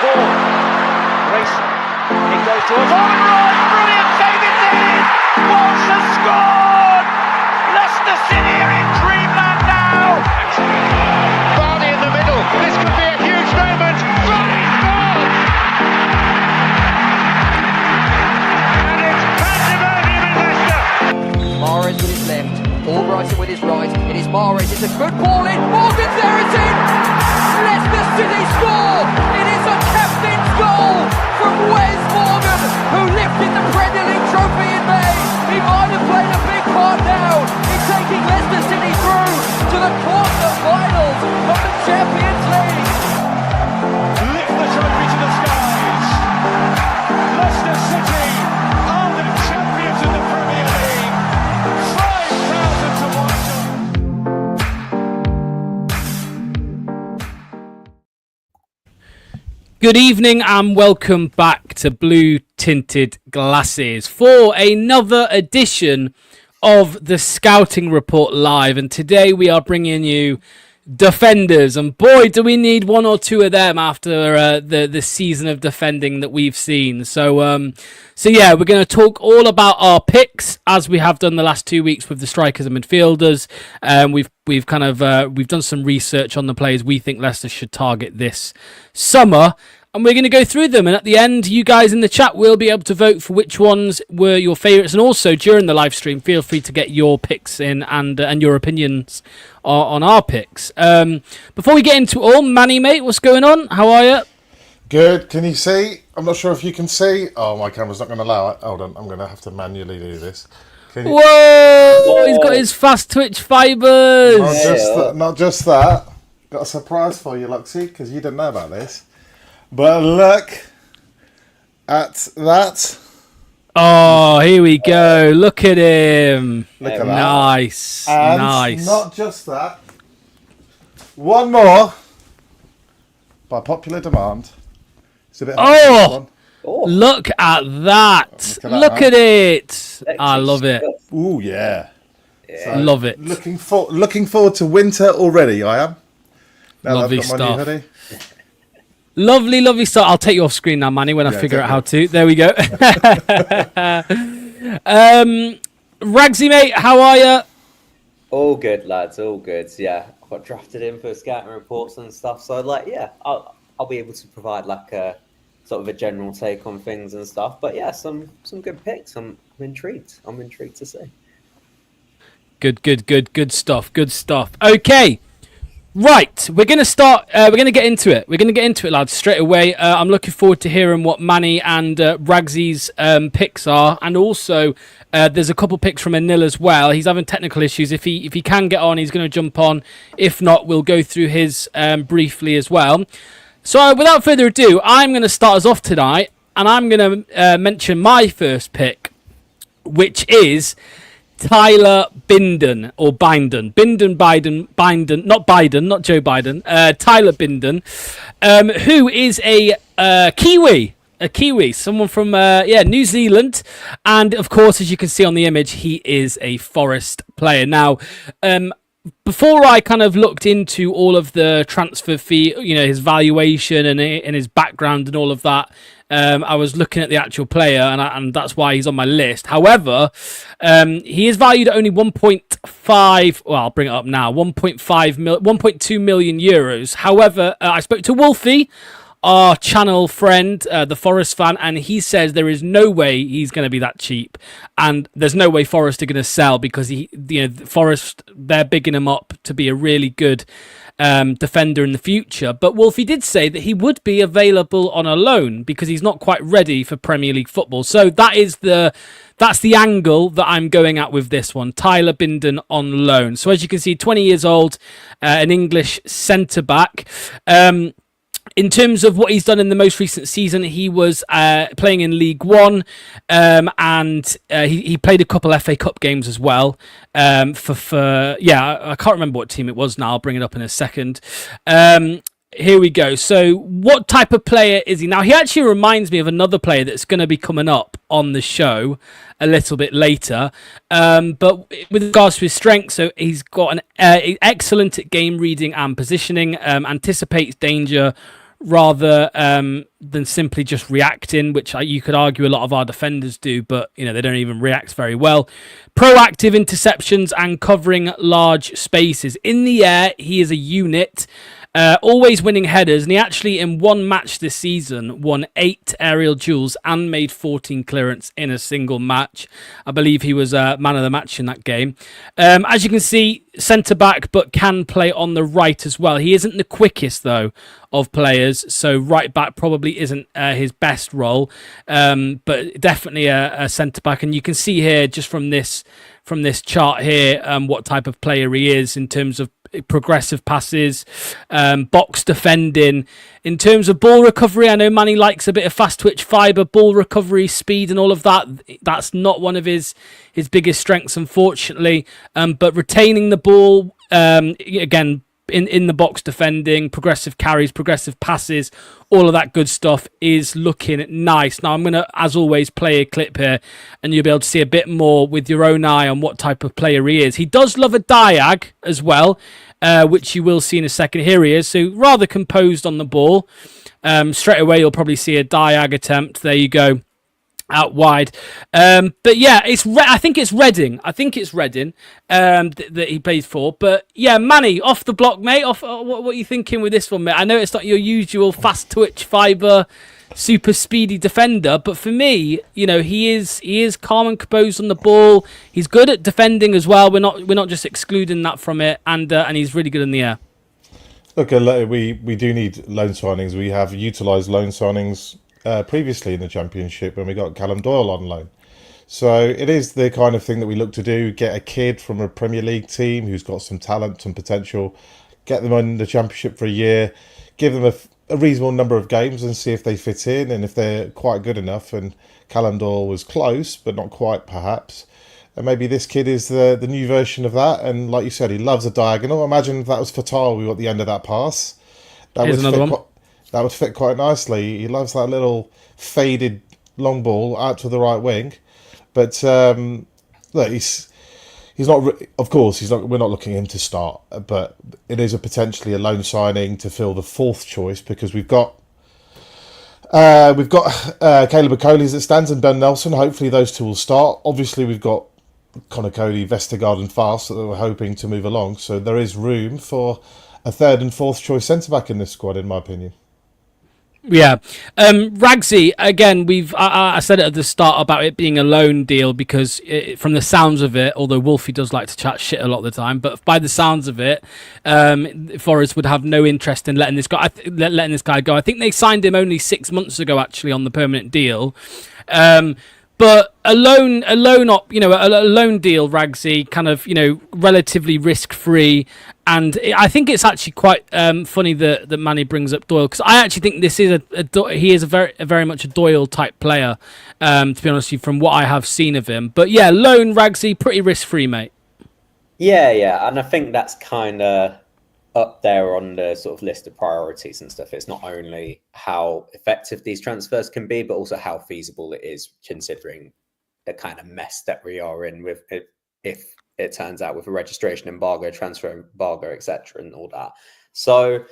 ball. Racing. It goes towards Owen Ross. Brilliant save, it's in! Walsh has scored! Leicester City are in dreamland now! Vardy in the middle. This could be a huge moment. Vardy scores! And it's pandemonium in Leicester. Mahrez with his left, Albrighton with his right. It is Mahrez, it's a good ball in. Morgan's there, it's in! Leicester City score! It is a captain's goal from Wes Morgan, who lifted the Premier League trophy in May. He might have played a big part now in taking Leicester City through to the quarter-finals of the Champions League. Lift the trophy to the skies. Leicester City are the champions of the Premier League. 5,000 to 1. Good evening and welcome back to Blue Tinted Glasses for another edition of the Scouting Report Live. And today we are bringing you defenders, and boy do we need one or two of them after the season of defending that we've seen. So yeah, we're going to talk all about our picks as we have done the last 2 weeks with the strikers and midfielders. We've done some research on the players we think Leicester should target this summer, and we're going to go through them. And at the end, you guys in the chat will be able to vote for which ones were your favourites. And also during the live stream, feel free to get your picks in and your opinions on our picks. Before we get into all, Manny, mate, what's going on? How are you? Good. Can you see? I'm not sure if you can see. Oh, my camera's not going to allow it. Hold on. I'm going to have to manually do this. Can you... Whoa! He's got his fast twitch fibres. Not just that. Got a surprise for you, Luxie, because you didn't know about this. But look at that. Oh, here we go. Look at him. Look at that. Nice. And nice. Not just that. One more. By popular demand. It's a bit Oh! Look at that. Look at it. I love it. Ooh, yeah. So, love it. Looking forward to winter already, I am. Now Lovely that I've got my new stuff. hoodie. Lovely stuff. I'll take you off screen now, Manny, when I figure out how to. There we go. Ragsy, mate, how are you? All good, lads. All good. Yeah, I got drafted in for scouting reports and stuff. So, I'll be able to provide like a sort of a general take on things and stuff. But yeah, some good picks. I'm intrigued. I'm intrigued to see. Good stuff. Okay. Right, we're going to start, we're going to get into it. Lads, straight away. I'm looking forward to hearing what Manny and Ragsy's picks are. And also, there's a couple picks from Anil as well. He's having technical issues. If he can get on, he's going to jump on. If not, we'll go through his briefly as well. So, without further ado, I'm going to start us off tonight. And I'm going to mention my first pick, which is Tyler Bindon, or Bindon. Bindon, not Biden, not Joe Biden. Tyler Bindon, who is a Kiwi, someone from New Zealand, and of course, as you can see on the image, he is a Forest player. Now, before I kind of looked into all of the transfer fee, his valuation and his background and all of that, I was looking at the actual player, and that's why he's on my list. However, he is valued at only 1.5. Well, I'll bring it up now. 1.2 million euros. However, I spoke to Wolfie, our channel friend, the Forest fan, and he says there is no way he's going to be that cheap, and there's no way Forest are going to sell because Forest, they're bigging him up to be a really good defender in the future. But Wolfie did say that he would be available on a loan because he's not quite ready for Premier League football. So that's the angle that I'm going at with this one. Tyler Bindon on loan. So as you can see, 20 years old, an English centre back. In terms of what he's done in the most recent season, he was playing in League One, and he played a couple FA Cup games as well. I can't remember what team it was now. I'll bring it up in a second. Here we go. So what type of player is he? Now, he actually reminds me of another player that's going to be coming up on the show a little bit later. But with regards to his strength, so he's got an excellent at game reading and positioning, anticipates danger, rather than simply just reacting, which you could argue a lot of our defenders do, but they don't even react very well. Proactive interceptions and covering large spaces. In the air, he is a unit. Always winning headers, and he actually in one match this season won 8 aerial duels and made 14 clearance in a single match. I believe he was man of the match in that game. As you can see, centre back, but can play on the right as well. He isn't the quickest though of players, so right back probably isn't his best role, but definitely a centre back. And you can see here just from this chart here what type of player he is in terms of progressive passes, box defending. In terms of ball recovery, I know Manny likes a bit of fast twitch fibre, ball recovery, speed and all of that. That's not one of his biggest strengths, unfortunately. But retaining the ball, again, in the box defending, progressive carries, progressive passes, all of that good stuff is looking nice. Now I'm going to, as always, play a clip here and you'll be able to see a bit more with your own eye on what type of player he is. He does love a diag as well, which you will see in a second. Here he is, so rather composed on the ball. Straight away you'll probably see a diag attempt. There you go. Out wide, but yeah, I think it's Reading. That he plays for. But yeah, Manny, off the block, mate. What are you thinking with this one, mate? I know it's not your usual fast twitch fibre, super speedy defender, but for me, he is calm and composed on the ball. He's good at defending as well. We're not just excluding that from it, and he's really good in the air. Look, we do need loan signings. We have utilised loan signings previously in the Championship when we got Callum Doyle on loan. So it is the kind of thing that we look to do, get a kid from a Premier League team who's got some talent, some potential, get them in the Championship for a year, give them a reasonable number of games and see if they fit in and if they're quite good enough. And Callum Doyle was close, but not quite perhaps. And maybe this kid is the new version of that. And like you said, he loves a diagonal. Imagine if that was Fatal at the end of that pass. Here's another one. That would fit quite nicely. He loves that little faded long ball out to the right wing. But look, he's not. Of course, he's not. We're not looking at him to start, but it is potentially a loan signing to fill the fourth choice because we've got Caleb Okoli as it stands and Ben Nelson. Hopefully, those two will start. Obviously, we've got Connor Cody, Vestergaard, and Fast that we're hoping to move along. So there is room for a third and fourth choice centre back in this squad, in my opinion. Yeah. Ragsy, again, I said it at the start about it being a loan deal because from the sounds of it, although Wolfie does like to chat shit a lot of the time, but by the sounds of it, Forest would have no interest in letting this guy go. I think they signed him only 6 months ago, actually, on the permanent deal. But a loan deal, Ragsy, kind of, relatively risk-free. And I think it's actually quite funny that Manny brings up Doyle because I actually think this is he is a very much a Doyle type player, to be honest with you, from what I have seen of him. But yeah, loan Ragsy, pretty risk-free, mate. Yeah, and I think that's kind of up there on the sort of list of priorities and stuff. It's not only how effective these transfers can be, but also how feasible it is considering the kind of mess that we are in with it, if it turns out with a registration embargo, transfer embargo, etc. and all that. So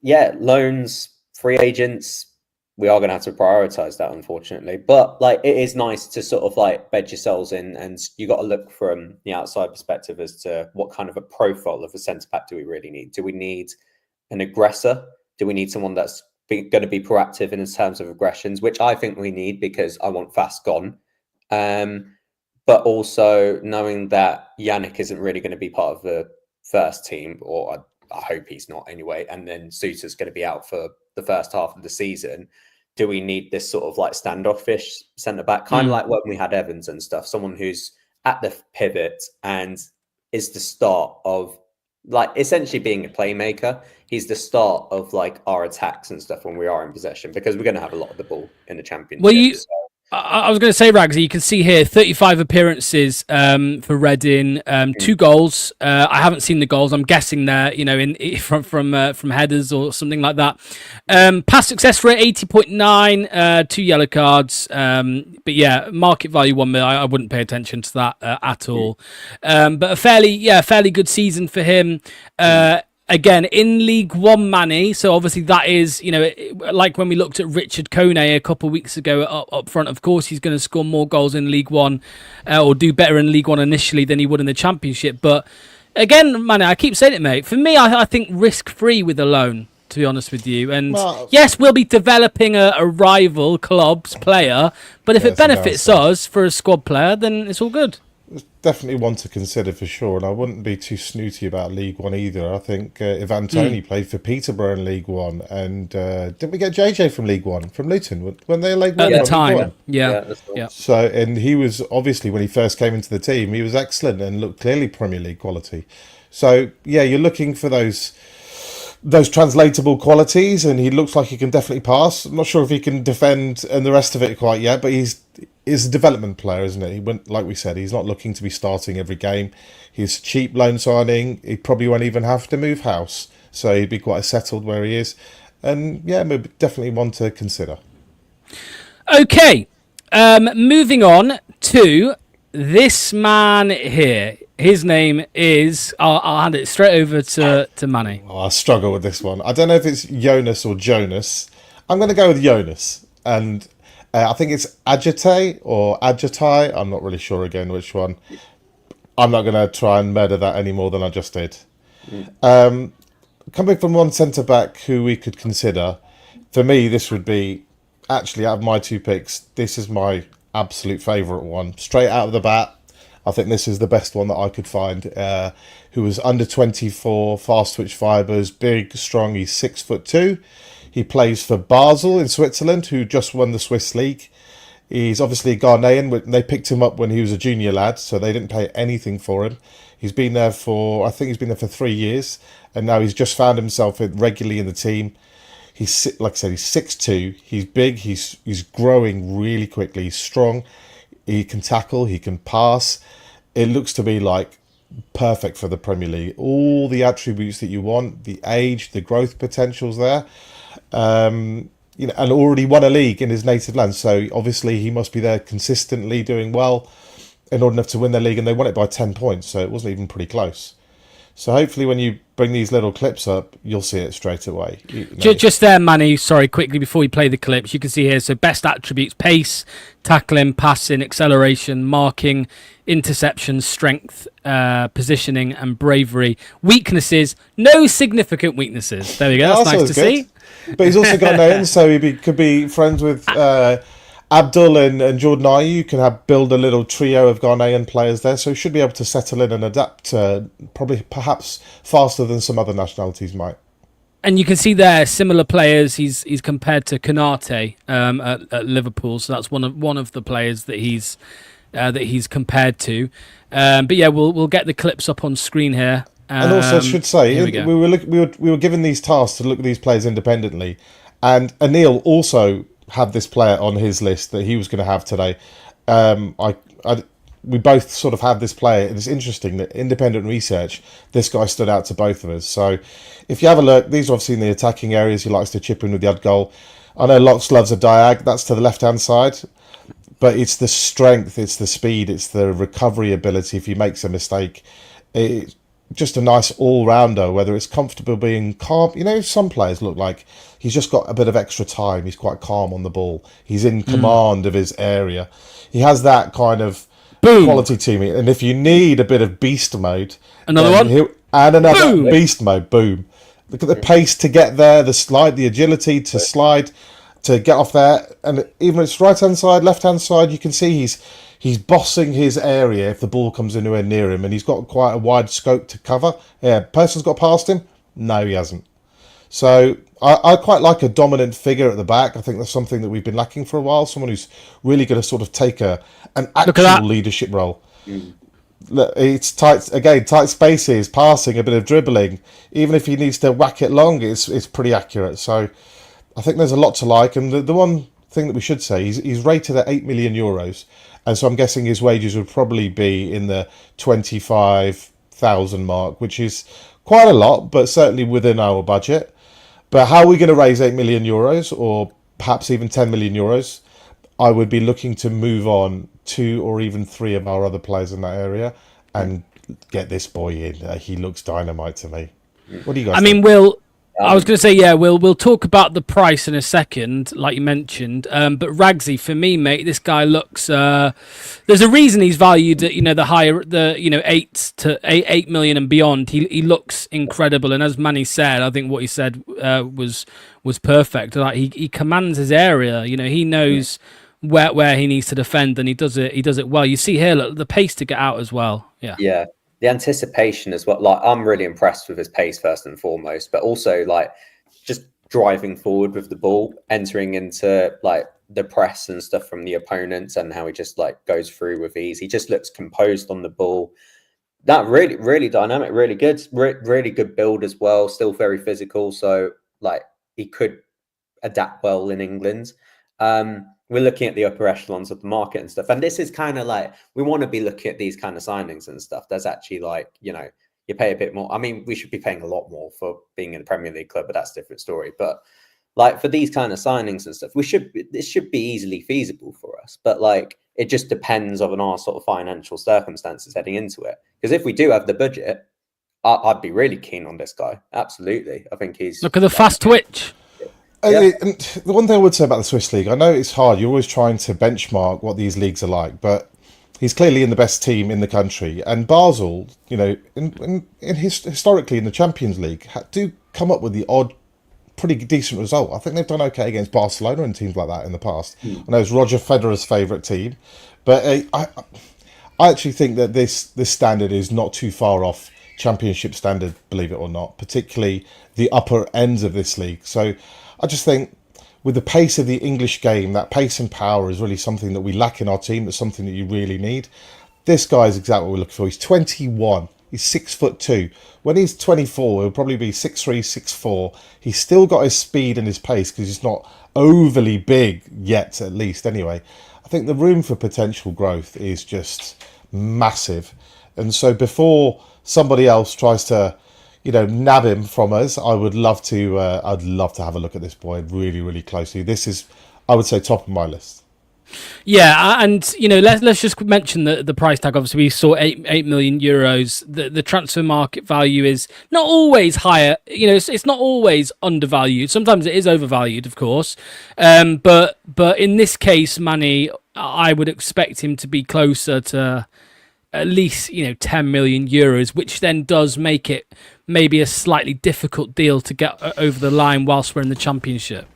yeah, loans, free agents, we are going to have to prioritize that, unfortunately. But like, it is nice to sort of like bed yourselves in, and you got to look from the outside perspective as to what kind of a profile of a centre back do we really need? Do we need an aggressor? Do we need someone that's going to be proactive in terms of aggressions, which I think we need because I want Fast gone. But also knowing that Yannick isn't really going to be part of the first team, or I hope he's not anyway, and then Souta's going to be out for the first half of the season. Do we need this sort of like standoffish centre back, kind of like when we had Evans and stuff, someone who's at the pivot and is the start of like essentially being a playmaker? He's the start of like our attacks and stuff when we are in possession, because we're going to have a lot of the ball in the Championship. Well, I was going to say, Ragsy, you can see here 35 appearances for Reading, 2 goals. I haven't seen the goals. I'm guessing they're from headers or something like that. Pass success rate 80.9, 2 yellow cards. But yeah, market value 1 million. I wouldn't pay attention to that at all. But a fairly good season for him. again, in League One, Manny. So obviously that is, like when we looked at Richard Kone a couple of weeks ago up front. Of course, he's going to score more goals in League One or do better in League One initially than he would in the Championship. But again, Manny, I keep saying it, mate. For me, I think risk-free with a loan, to be honest with you. And yes, we'll be developing a rival club's player. But if it benefits us for a squad player, then it's all good. Definitely one to consider for sure, and I wouldn't be too snooty about League One either. I think Ivan Toney played for Peterborough in League One, and didn't we get JJ from League One, from Luton, when they League One? At the time, yeah. So, and he was, obviously, when he first came into the team, he was excellent and looked clearly Premier League quality. So, yeah, you're looking for those translatable qualities, and he looks like he can definitely pass. I'm not sure if he can defend and the rest of it quite yet, but he's a development player, isn't it? He went, like we said, he's not looking to be starting every game. He's a cheap loan signing. He probably won't even have to move house, so he'd be quite settled where he is. And yeah, definitely one to consider. Okay, moving on to this man here. His name is, I'll hand it straight over to Manny. Oh, I struggle with this one. I don't know if it's Jonas or Jonas. I'm going to go with Jonas. And I think it's Adjetey or Adjetey. I'm not really sure again which one. I'm not going to try and murder that any more than I just did. Coming from one centre-back who we could consider, for me, this would be, actually, out of my two picks, this is my absolute favourite one. Straight out of the bat, I think this is the best one that I could find. Who was under 24, fast twitch fibres, big, strong. He's 6'2". He plays for Basel in Switzerland, who just won the Swiss League. He's obviously a Ghanaian. They picked him up when he was a junior lad, so they didn't pay anything for him. He's been there for 3 years, and now he's just found himself regularly in the team. He's, like I said, he's 6'2". He's big. He's growing really quickly. He's strong. He can tackle. He can pass. It looks to be like perfect for the Premier League. All the attributes that you want, the age, the growth potential's there. And already won a league in his native land. So obviously he must be there consistently doing well in order enough to win the league. And they won it by 10 points. So it wasn't even pretty close. So hopefully when you bring these little clips up, you'll see it straight away. Just there, Manny, sorry, quickly before we play the clips, you can see here, so best attributes: pace, tackling, passing, acceleration, marking, interception, strength, positioning, and bravery. Weaknesses, no significant weaknesses. There we go, that's nice to see. But he's also got names, so he could be friends with Abdul and Jordan Ayew. You can build a little trio of Ghanaian players there, so he should be able to settle in and adapt perhaps faster than some other nationalities might. And you can see there similar players. He's compared to Konate at Liverpool, so that's one of the players that he's compared to. But yeah, we'll get the clips up on screen here. And also, I should say, we were given these tasks to look at these players independently, and Anil also had this player on his list that he was going to have today. We both sort of had this player. It's interesting that independent research, this guy stood out to both of us. So if you have a look, these are obviously in the attacking areas. He likes to chip in with the odd goal. I know Locks loves a diag. That's to the left-hand side. But it's the strength, it's the speed, it's the recovery ability if he makes a mistake. It's just a nice all-rounder, whether it's comfortable being calm. Some players look like he's just got a bit of extra time. He's quite calm on the ball. He's in command of his area. He has that kind of quality to me. And if you need a bit of beast mode... Another one? And another beast mode, boom. Look at the pace to get there, the slide, the agility to slide, to get off there. And even it's right-hand side, left-hand side, you can see he's bossing his area if the ball comes anywhere near him, and he's got quite a wide scope to cover. Yeah, person's got past him? No, he hasn't. So I quite like a dominant figure at the back. I think that's something that we've been lacking for a while. Someone who's really going to sort of take an actual leadership role. It's tight spaces, passing, a bit of dribbling. Even if he needs to whack it long, it's pretty accurate. So I think there's a lot to like. And the one thing that we should say, he's rated at €8 million. And so I'm guessing his wages would probably be in the 25,000 mark, which is quite a lot, but certainly within our budget. But how are we going to raise €8 million or perhaps even €10 million? I would be looking to move on 2 or even 3 of our other players in that area and get this boy in. He looks dynamite to me. What do you guys I think? mean, I was going to say, yeah, we'll talk about the price in a second, like you mentioned. But Ragsy, for me, mate, this guy looks. There's a reason he's valued at the higher 8 million and beyond. He looks incredible, and as Manny said, I think what he said was perfect. Like he commands his area. He knows where he needs to defend, and he does it well. You see here, look, the pace to get out as well. Yeah. Yeah. The anticipation as well. Like, I'm really impressed with his pace first and foremost, but also like just driving forward with the ball, entering into like the press and stuff from the opponents, and how he just like goes through with ease. He just looks composed on the ball. That really, really dynamic, really good, really good build as well. Still very physical, so like he could adapt well in England. We're looking at the upper echelons of the market and stuff, and this is kind of like, we want to be looking at these kind of signings and stuff. There's actually like, you pay a bit more. I mean, we should be paying a lot more for being in a Premier League club, but that's a different story. But like for these kind of signings and stuff, this should be easily feasible for us. But like, it just depends on our sort of financial circumstances heading into it. Because if we do have the budget, I'd be really keen on this guy. Absolutely, I think he's Look at the fast twitch. And the one thing I would say about the Swiss league, I know it's hard. You're always trying to benchmark what these leagues are like, but he's clearly in the best team in the country. And Basel, historically in the Champions League, do come up with the odd, pretty decent result. I think they've done okay against Barcelona and teams like that in the past. I know it's Roger Federer's favourite team, but I actually think that this standard is not too far off Championship standard, believe it or not, particularly the upper ends of this league. So I just think with the pace of the English game, that pace and power is really something that we lack in our team. It's something that you really need. This guy is exactly what we're looking for. He's 21. He's 6'2". When he's 24, he'll probably be 6'3", 6'4". He's still got his speed and his pace because he's not overly big yet, at least. Anyway, I think the room for potential growth is just massive. And so before somebody else tries to nab him from us, I'd love to have a look at this boy really, really closely. This is, I would say, top of my list. Yeah, and let's just mention the price tag. Obviously, we saw 8 million euros. The transfer market value is not always higher. It's not always undervalued. Sometimes it is overvalued, of course. But in this case, Manny, I would expect him to be closer to at least 10 million euros, which then does make it maybe a slightly difficult deal to get over the line whilst we're in the Championship.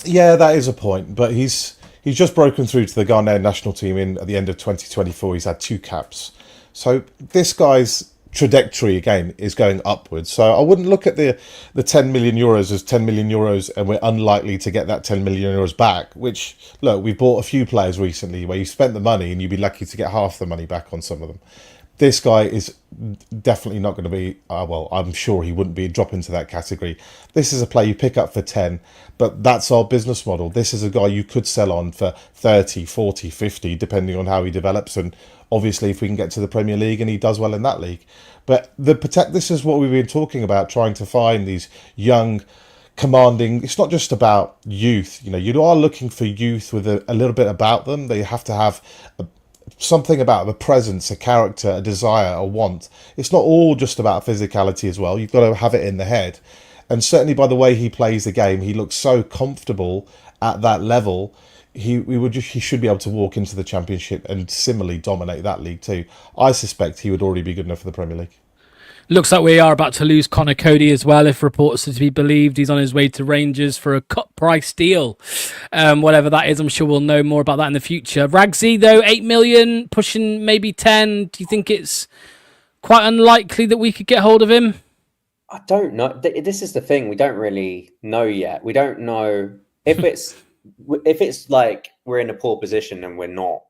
Yeah, that is a point, but he's just broken through to the Ghanaian national team at the end of 2024. He's had 2 caps, so this guy's trajectory again is going upwards. So I wouldn't look at the 10 million euros as 10 million euros and we're unlikely to get that 10 million euros back, which, look, we've bought a few players recently where you spent the money and you'd be lucky to get half the money back on some of them. This guy is definitely not going to be, I'm sure he wouldn't be drop into that category. This is a player you pick up for 10, but that's our business model. This is a guy you could sell on for 30, 40, 50, depending on how he develops. And obviously, if we can get to the Premier League and he does well in that league. But this is what we've been talking about, trying to find these young, commanding. It's not just about youth. You are looking for youth with a little bit about them. They have to have something about a presence, a character, a desire, a want. It's not all just about physicality as well. You've got to have it in the head. And certainly by the way he plays the game, he looks so comfortable at that level. He should be able to walk into the Championship and similarly dominate that league too. I suspect he would already be good enough for the Premier League. Looks like we are about to lose Connor Cody as well, if reports are to be believed. He's on his way to Rangers for a cut price deal. Whatever that is, I'm sure we'll know more about that in the future. Ragsy, though, 8 million, pushing maybe 10. Do you think it's quite unlikely that we could get hold of him? I don't know. This is the thing. We don't really know yet. We don't know if it's like we're in a poor position and we're not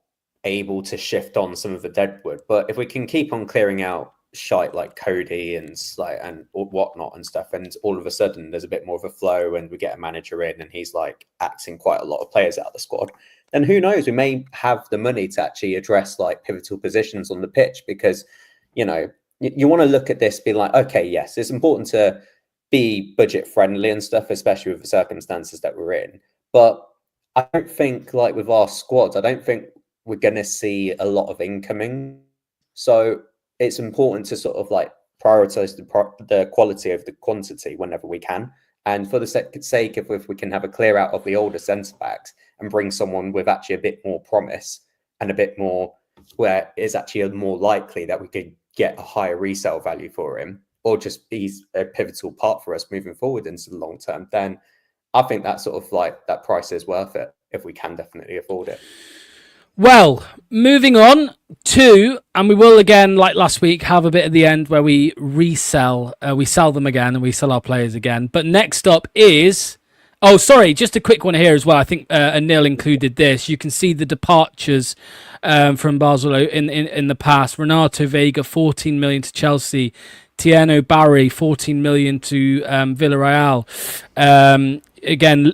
able to shift on some of the deadwood. But if we can keep on clearing out shite like Cody and whatnot and stuff, and all of a sudden there's a bit more of a flow and we get a manager in and he's like acting quite a lot of players out of the squad, then who knows, we may have the money to actually address like pivotal positions on the pitch. Because you want to look at this, be like, okay, yes, it's important to be budget friendly and stuff, especially with the circumstances that we're in. But I don't think, like with our squads, I don't think we're going to see a lot of incoming. So it's important to sort of like prioritize the quality of the quantity whenever we can. And for the sake of if we can have a clear out of the older centre backs and bring someone with actually a bit more promise and a bit more where it's actually more likely that we could get a higher resale value for him, or just he's a pivotal part for us moving forward into the long term, then I think that sort of like that price is worth it if we can definitely afford it. Well, moving on to, and we will again, like last week, have a bit at the end where we resell, we sell them again and we sell our players again. But next up is, oh, sorry, just a quick one here as well. I think Anil included this. You can see the departures from Basel in the past. Renato Vega, 14 million to Chelsea. Tieno Barry, 14 million to Villarreal. Again,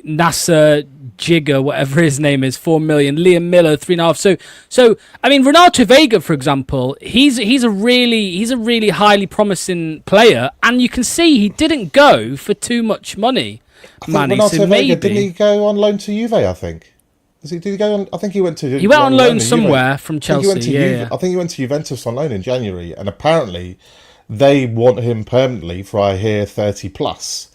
Nasser Jigger, whatever his name is, 4 million. Liam Miller, 3.5. So I mean, Renato Vega, for example, he's a really highly promising player, and you can see he didn't go for too much money. Renato Vega, didn't he go on loan to Juve? I think. Did he go on? I think he went to. He went on loan somewhere from Chelsea. I think he went to Juventus on loan in January, and apparently they want him permanently for, I hear, 30 plus.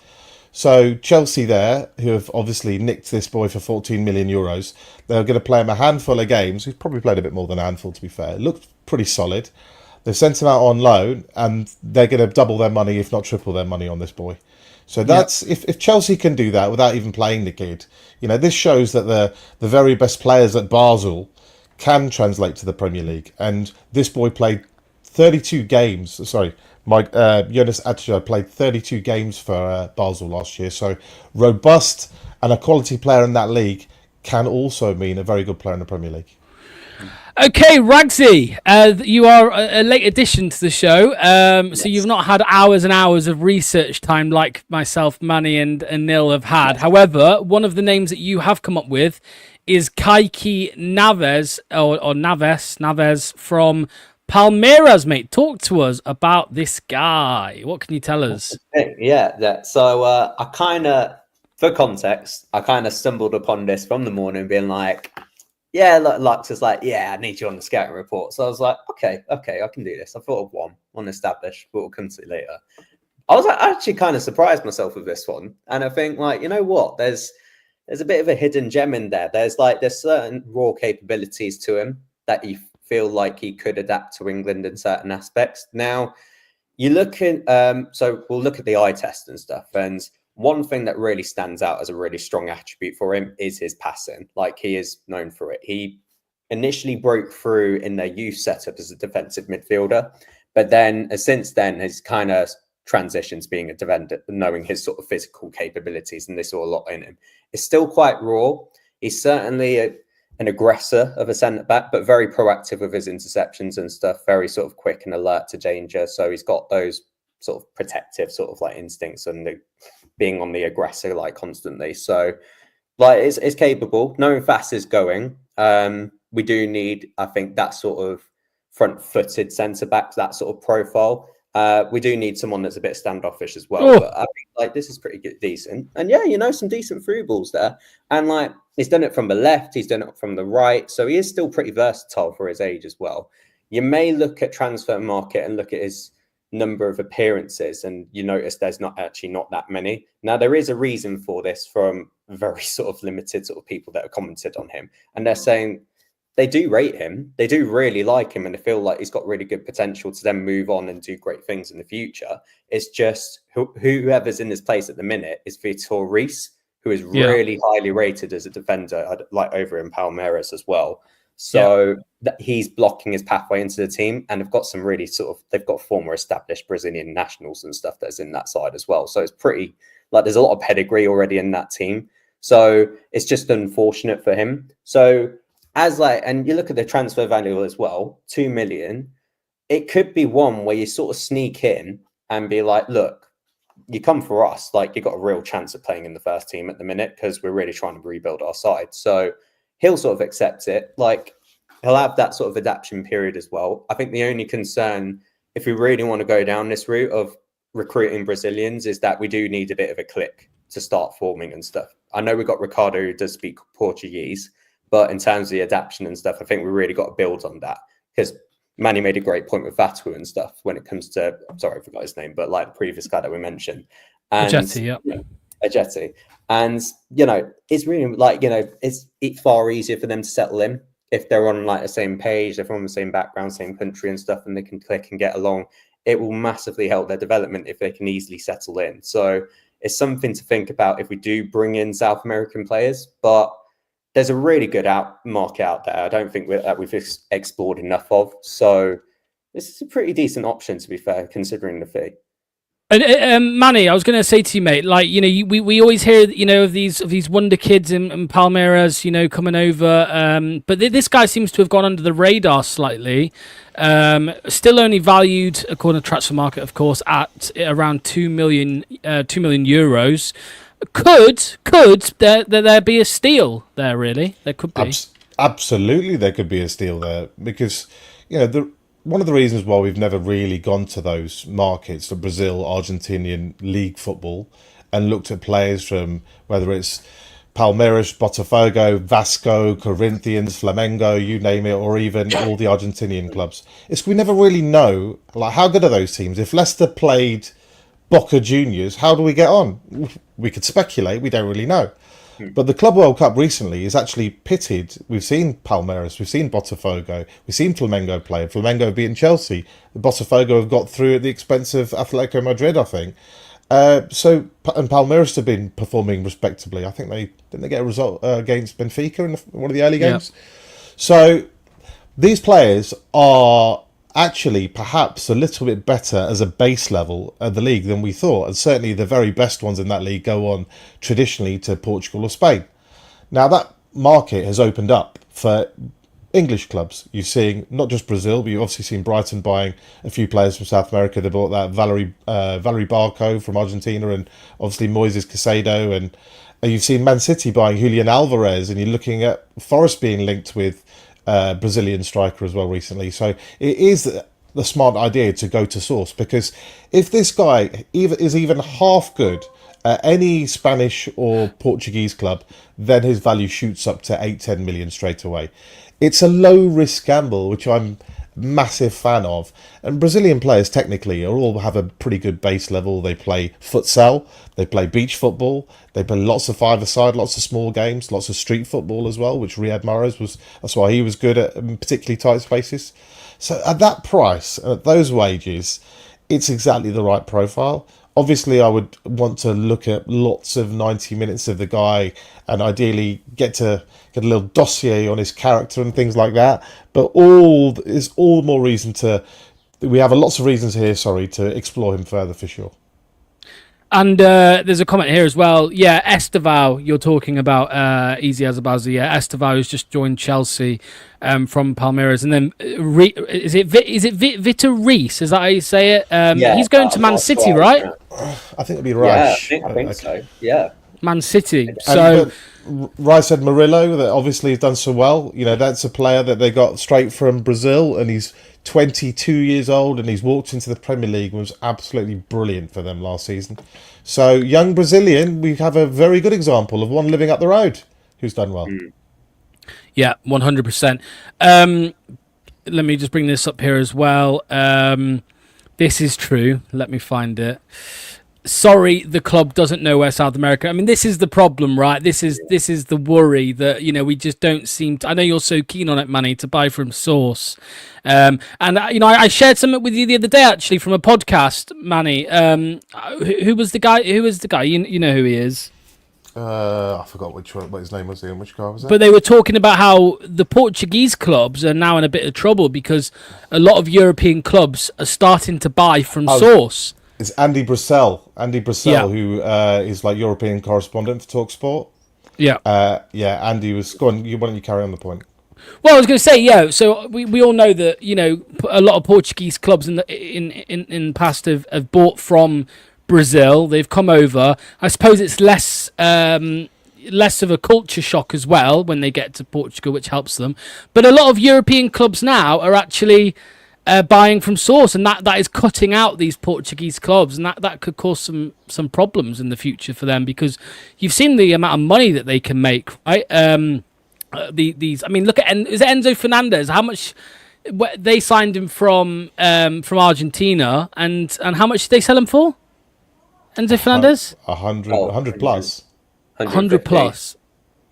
So Chelsea there, who have obviously nicked this boy for 14 million euros, they're going to play him a handful of games. He's probably played a bit more than a handful, to be fair. Looked pretty solid. They've sent him out on loan, and they're going to double their money, if not triple their money, on this boy. So that's if Chelsea can do that without even playing the kid, this shows that the very best players at Basel can translate to the Premier League. And this boy played 32 games. Sorry, Jonas Adjetey played 32 games for Basel last year. So robust and a quality player in that league can also mean a very good player in the Premier League. Okay, Ragsy, you are a late addition to the show, so you've not had hours and hours of research time like myself, Manny, and Nil have had. However, one of the names that you have come up with is Kaiky Naves, or Naves from Palmeiras, mate. Talk to us about this guy. What can you tell us? Yeah. So I kind of, for context, I kind of stumbled upon this from the morning being like, yeah, Lux is like, yeah, I need you on the scouting report. So I was like, okay, I can do this. I thought of one established, but we'll come to it later. I was actually kind of surprised myself with this one. And I think, like, you know what? There's a bit of a hidden gem in there. There's certain raw capabilities to him that you feel like he could adapt to England in certain aspects. Now, you look at, so we'll look at the eye test and stuff. And one thing that really stands out as a really strong attribute for him is his passing. Like, he is known for it. He initially broke through in their youth setup as a defensive midfielder, but then since then has kind of transitioned to being a defender, knowing his sort of physical capabilities, and they saw a lot in him. It's still quite raw. He's certainly an aggressor of a centre back, but very proactive with his interceptions and stuff, very sort of quick and alert to danger. So he's got those sort of protective sort of like instincts and being on the aggressor like constantly. So like it's capable. Knowing fast is going. We do need, I think, that sort of front-footed centre back, that sort of profile. We do need someone that's a bit standoffish as well. But I think like this is pretty good, decent. And yeah, some decent through balls there. And like he's done it from the left, he's done it from the right. So he is still pretty versatile for his age as well. You may look at transfer market and look at his number of appearances, and you notice there's not that many. Now there is a reason for this from very sort of limited sort of people that have commented on him, and they're saying they do rate him, they do really like him, and they feel like he's got really good potential to then move on and do great things in the future. It's just whoever's in this place at the minute is Vitor Reis, who is really highly rated as a defender, like over in Palmeiras as well. So that he's blocking his pathway into the team, and they've got some really they've got former established Brazilian nationals and stuff that's in that side as well. So it's pretty, like, there's a lot of pedigree already in that team. So it's just unfortunate for him. So and you look at the transfer value as well, 2 million, it could be one where you sort of sneak in and be like, look, you come for us, like you got a real chance of playing in the first team at the minute because we're really trying to rebuild our side. So he'll sort of accept it. Like, he'll have that sort of adaptation period as well. I think the only concern, if we really want to go down this route of recruiting Brazilians, is that we do need a bit of a click to start forming and stuff. I know we've got Ricardo who does speak Portuguese, but in terms of the adaptation and stuff, I think we really got to build on that. Because Manny made a great point with Vatu and stuff when it comes to, I'm sorry, I forgot his name, but like the previous guy that we mentioned. And Adjetey, yeah. Adjetey. And, it's really like, it's far easier for them to settle in if they're on like the same page, they're from the same background, same country and stuff, and they can click and get along. It will massively help their development if they can easily settle in. So it's something to think about if we do bring in South American players, but there's a really good market out there. I don't think that we've explored enough of. So this is a pretty decent option, to be fair, considering the fee. And Manny, I was going to say to you, mate, like, we always hear, of these wonder kids in Palmeiras, coming over. But this guy seems to have gone under the radar slightly. Still only valued, according to Transfer Market, of course, at around 2 million euros. Could there be a steal there? Really, there could be. Absolutely, there could be a steal there because one of the reasons why we've never really gone to those markets, the Brazil, Argentinian league football, and looked at players from whether it's Palmeiras, Botafogo, Vasco, Corinthians, Flamengo, you name it, or even all the Argentinian clubs. It's we never really know, like, how good are those teams? If Leicester played Boca Juniors, how do we get on? We could speculate, we don't really know. But the Club World Cup recently is actually pitted. We've seen Palmeiras, we've seen Botafogo, we've seen Flamengo play. Flamengo beating Chelsea. Botafogo have got through at the expense of Atletico Madrid, I think. And Palmeiras have been performing respectably. I think they get a result against Benfica in one of the early games. Yeah. So these players are actually perhaps a little bit better as a base level at the league than we thought, and certainly the very best ones in that league go on traditionally to Portugal or Spain. Now that market has opened up for English clubs. You're seeing not just Brazil, but you've obviously seen Brighton buying a few players from South America. They bought that Valerie Barco from Argentina, and obviously Moises Caicedo, and you've seen Man City buying Julian Alvarez, and you're looking at Forest being linked with Brazilian striker as well recently. So it is the smart idea to go to source, because if this guy is even half good at any Spanish or Portuguese club, then his value shoots up to 8-10 million straight away. It's a low risk gamble, which I'm a massive fan of. And Brazilian players technically all have a pretty good base level. They play futsal, they play beach football, they play lots of five-a-side, lots of small games, lots of street football as well, which Riyad Mahrez that's why he was good at particularly tight spaces. So at that price, at those wages, it's exactly the right profile. Obviously, I would want to look at lots of 90 minutes of the guy and ideally get a little dossier on his character and things like that. But all the more reason we have lots of reasons here, to explore him further for sure. And there's a comment here as well. Yeah, Estevao, you're talking about Easy as a Buzzer. Yeah, Estevao has just joined Chelsea from Palmeiras, and then is it Vitor Reis? Is that how you say it? Yeah, he's going to Man City, right? I think it'd be Reis. Yeah, I think so. Yeah, Man City. So Reis said Murillo, that obviously has done so well. That's a player that they got straight from Brazil, and he's 22 years old, and he's walked into the Premier League and was absolutely brilliant for them last season. So, young Brazilian, we have a very good example of one living up the road who's done well. Yeah, 100%. Let me just bring this up here as well. This is true. Let me find it. Sorry, the club doesn't know where South America. I mean, this is the problem, right? This is the worry that we just don't seem to. I know you're so keen on it, Manny, to buy from source. And I shared something with you the other day actually from a podcast, Manny. Who was the guy? You know who he is. I forgot what his name was. Which guy was it? But they were talking about how the Portuguese clubs are now in a bit of trouble because a lot of European clubs are starting to buy from source. It's Andy Brissell. Yeah. Who is like European correspondent for TalkSport. Yeah. Andy was... Go on, why don't you carry on the point? Well, I was going to say, yeah, so we all know that, a lot of Portuguese clubs in the past have bought from Brazil. They've come over. I suppose it's less of a culture shock as well when they get to Portugal, which helps them. But a lot of European clubs now are actually... buying from source, and that is cutting out these Portuguese clubs, and that could cause some problems in the future for them, because you've seen the amount of money that they can make, right? Look at is it Enzo Fernandez? How much They signed him from Argentina, and how much did they sell him for? Enzo Fernandez? 100 plus. 100 plus.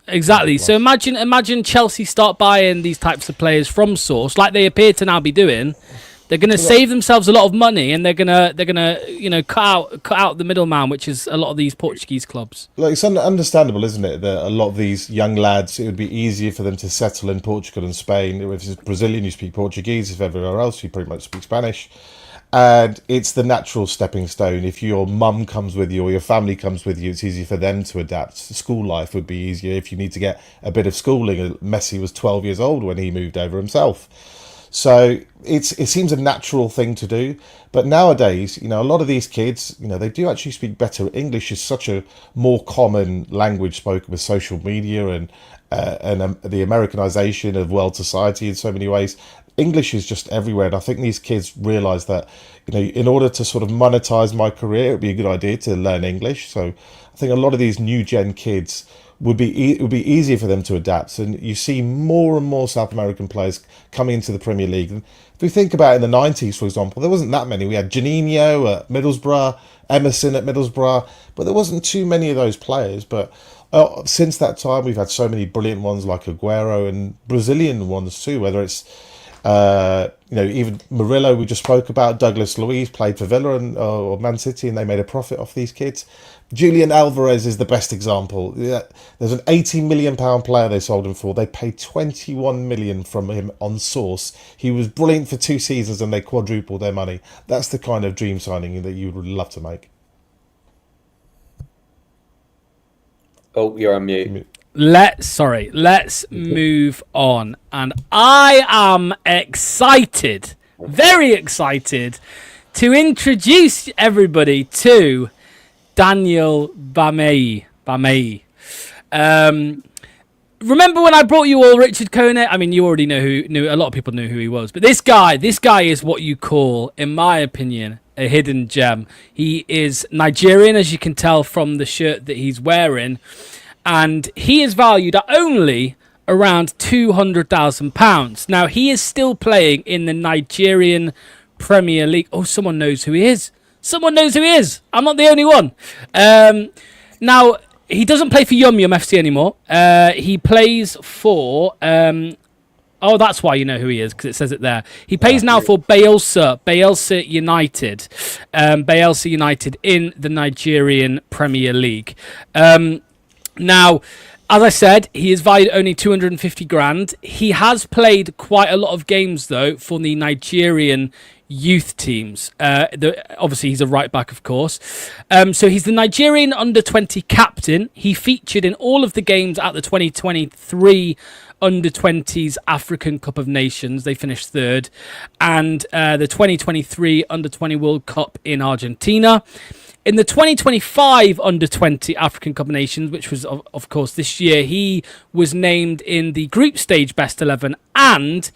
Exactly. So imagine Chelsea start buying these types of players from source, like they appear to now be doing. They're going to save themselves a lot of money, and they're gonna cut out the middleman, which is a lot of these Portuguese clubs. Like, it's understandable, isn't it, that a lot of these young lads, it would be easier for them to settle in Portugal and Spain. If it's Brazilian, you speak Portuguese. If everywhere else, you pretty much speak Spanish. And it's the natural stepping stone. If your mum comes with you or your family comes with you, it's easier for them to adapt. School life would be easier if you need to get a bit of schooling. Messi was 12 years old when he moved over himself. So it seems a natural thing to do. But nowadays, a lot of these kids, they do actually speak better. English is such a more common language spoken with social media and the Americanization of world society in so many ways. English is just everywhere. And I think these kids realise that, in order to sort of monetize my career, it would be a good idea to learn English. So I think a lot of these new gen kids it would be easier for them to adapt. And you see more and more South American players coming into the Premier League. And if we think about it, in the 90s, for example, there wasn't that many. We had Juninho at Middlesbrough, Emerson at Middlesbrough, but there wasn't too many of those players. But since that time, we've had so many brilliant ones like Aguero and Brazilian ones too, whether it's even Murillo, we just spoke about. Douglas Luiz played for Villa or Man City, and they made a profit off these kids. Julian Alvarez is the best example. There's an £80 million player they sold him for. They paid 21 million from him on source. He was brilliant for 2 seasons, and they quadrupled their money. That's the kind of dream signing that you would love to make. Oh, you're on mute. Let's move on. And I am excited, very excited, to introduce everybody to Daniel Bameyi. Remember when I brought you all Richard Kone? I mean, you already knew a lot of people knew who he was, but this guy is what you call, in my opinion, a hidden gem. He is Nigerian, as you can tell from the shirt that he's wearing, and he is valued at only around £200,000. Now, he is still playing in the Nigerian Premier League. Oh, someone knows who he is. I'm not the only one. Now, he doesn't play for Yum Yum FC anymore. He plays for... that's why you know who he is, because it says it there. He plays now for Bayelsa United. Bayelsa United in the Nigerian Premier League. Now, as I said, he is valued only 250 grand. He has played quite a lot of games, though, for the Nigerian youth teams. Obviously, he's a right back, of course. So he's the Nigerian under-20 captain. He featured in all of the games at the 2023 under-20s African Cup of Nations. They finished third. And the 2023 under-20 World Cup in Argentina. In the 2025 Under-20 African Cup of Nations, which was, of course, this year, he was named in the group stage Best 11, and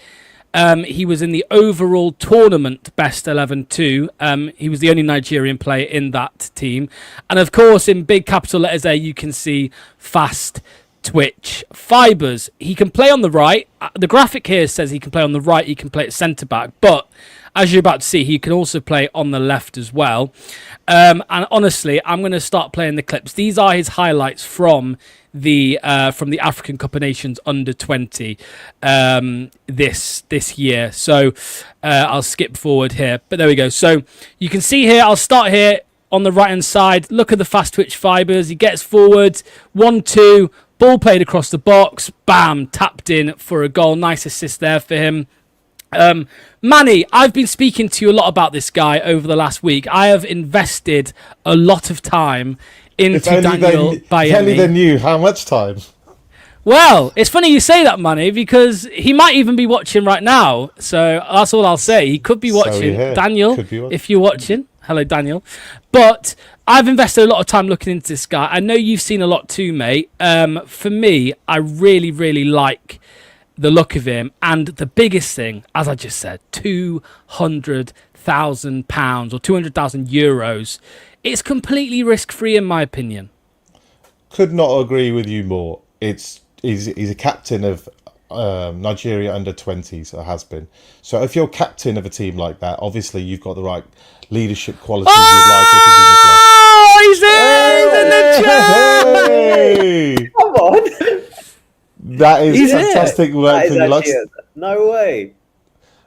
he was in the overall tournament Best 11 too. He was the only Nigerian player in that team. And, of course, in big capital letters there, you can see fast twitch fibres. He can play on the right. The graphic here says he can play on the right, he can play at centre-back, but as you're about to see, he can also play on the left as well. And honestly, I'm going to start playing the clips. These are his highlights from the African Cup of Nations under-20 this year. So I'll skip forward here. But there we go. So you can see here, I'll start here on the right-hand side. Look at the fast twitch fibres. He gets forward. 1-2. Ball played across the box. Bam. Tapped in for a goal. Nice assist there for him. Manny, I've been speaking to you a lot about this guy over the last week. I have invested a lot of time into Daniel Bameyi. If only they knew how much time. Well, it's funny you say that, Manny, because he might even be watching right now. So that's all I'll say. He could be watching. Daniel, if you're watching. Hello, Daniel. But I've invested a lot of time looking into this guy. I know you've seen a lot too, mate. For me, I really, really like the look of him, and the biggest thing, as I just said, £200,000 or 200,000 euros. It's completely risk-free, in my opinion. Could not agree with you more. He's a captain of Nigeria under-20s, or has been. So if you're captain of a team like that, obviously you've got the right leadership qualities you'd like to Oh, he's in the chat! Hey! Come on. That is He's fantastic work That is from you. actually no way.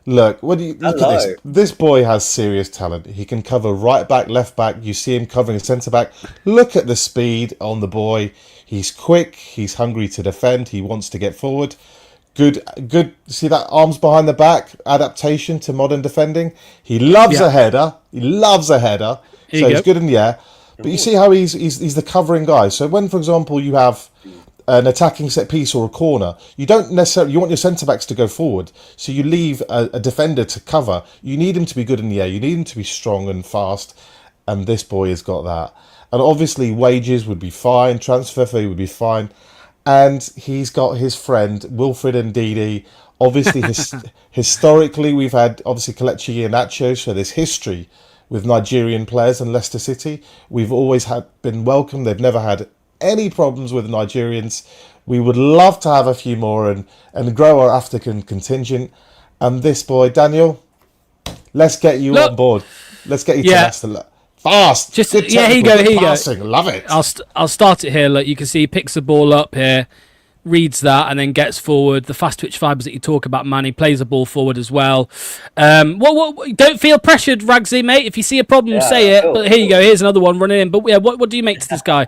Look, what do you look at this? Hello. This boy has serious talent. He can cover right back, left back. You see him covering centre back. Look at the speed on the boy. He's quick. He's hungry to defend. He wants to get forward. Good. See that arms behind the back adaptation to modern defending. He loves a header. He loves a header. Here So you he's go. good in the air. But you see how he's the covering guy. So when, for example, you have an attacking set piece or a corner, you don't necessarily, you want your centre backs to go forward, so you leave a defender to cover. You need him to be good in the air, you need him to be strong and fast, and this boy has got that. And obviously wages would be fine, transfer fee would be fine, and he's got his friend Wilfred and Didi. Obviously historically we've had obviously Kelechi and Nacho, so there's history with Nigerian players and Leicester City. We've always been welcome. They've never had any problems with Nigerians. We would love to have a few more and grow our African contingent. And this boy, Daniel, let's get you on board. Let's get you to Leicester. Fast. Just good here you technical, go. Here good you passing. go. Love it. I'll start it here. Look, you can see he picks the ball up here, reads that, and then gets forward. The fast twitch fibers that you talk about, man. He plays the ball forward as well. Don't feel pressured, Ragsy, mate. If you see a problem, say it. But here you go. Here's another one running in. But yeah, what do you make to this guy?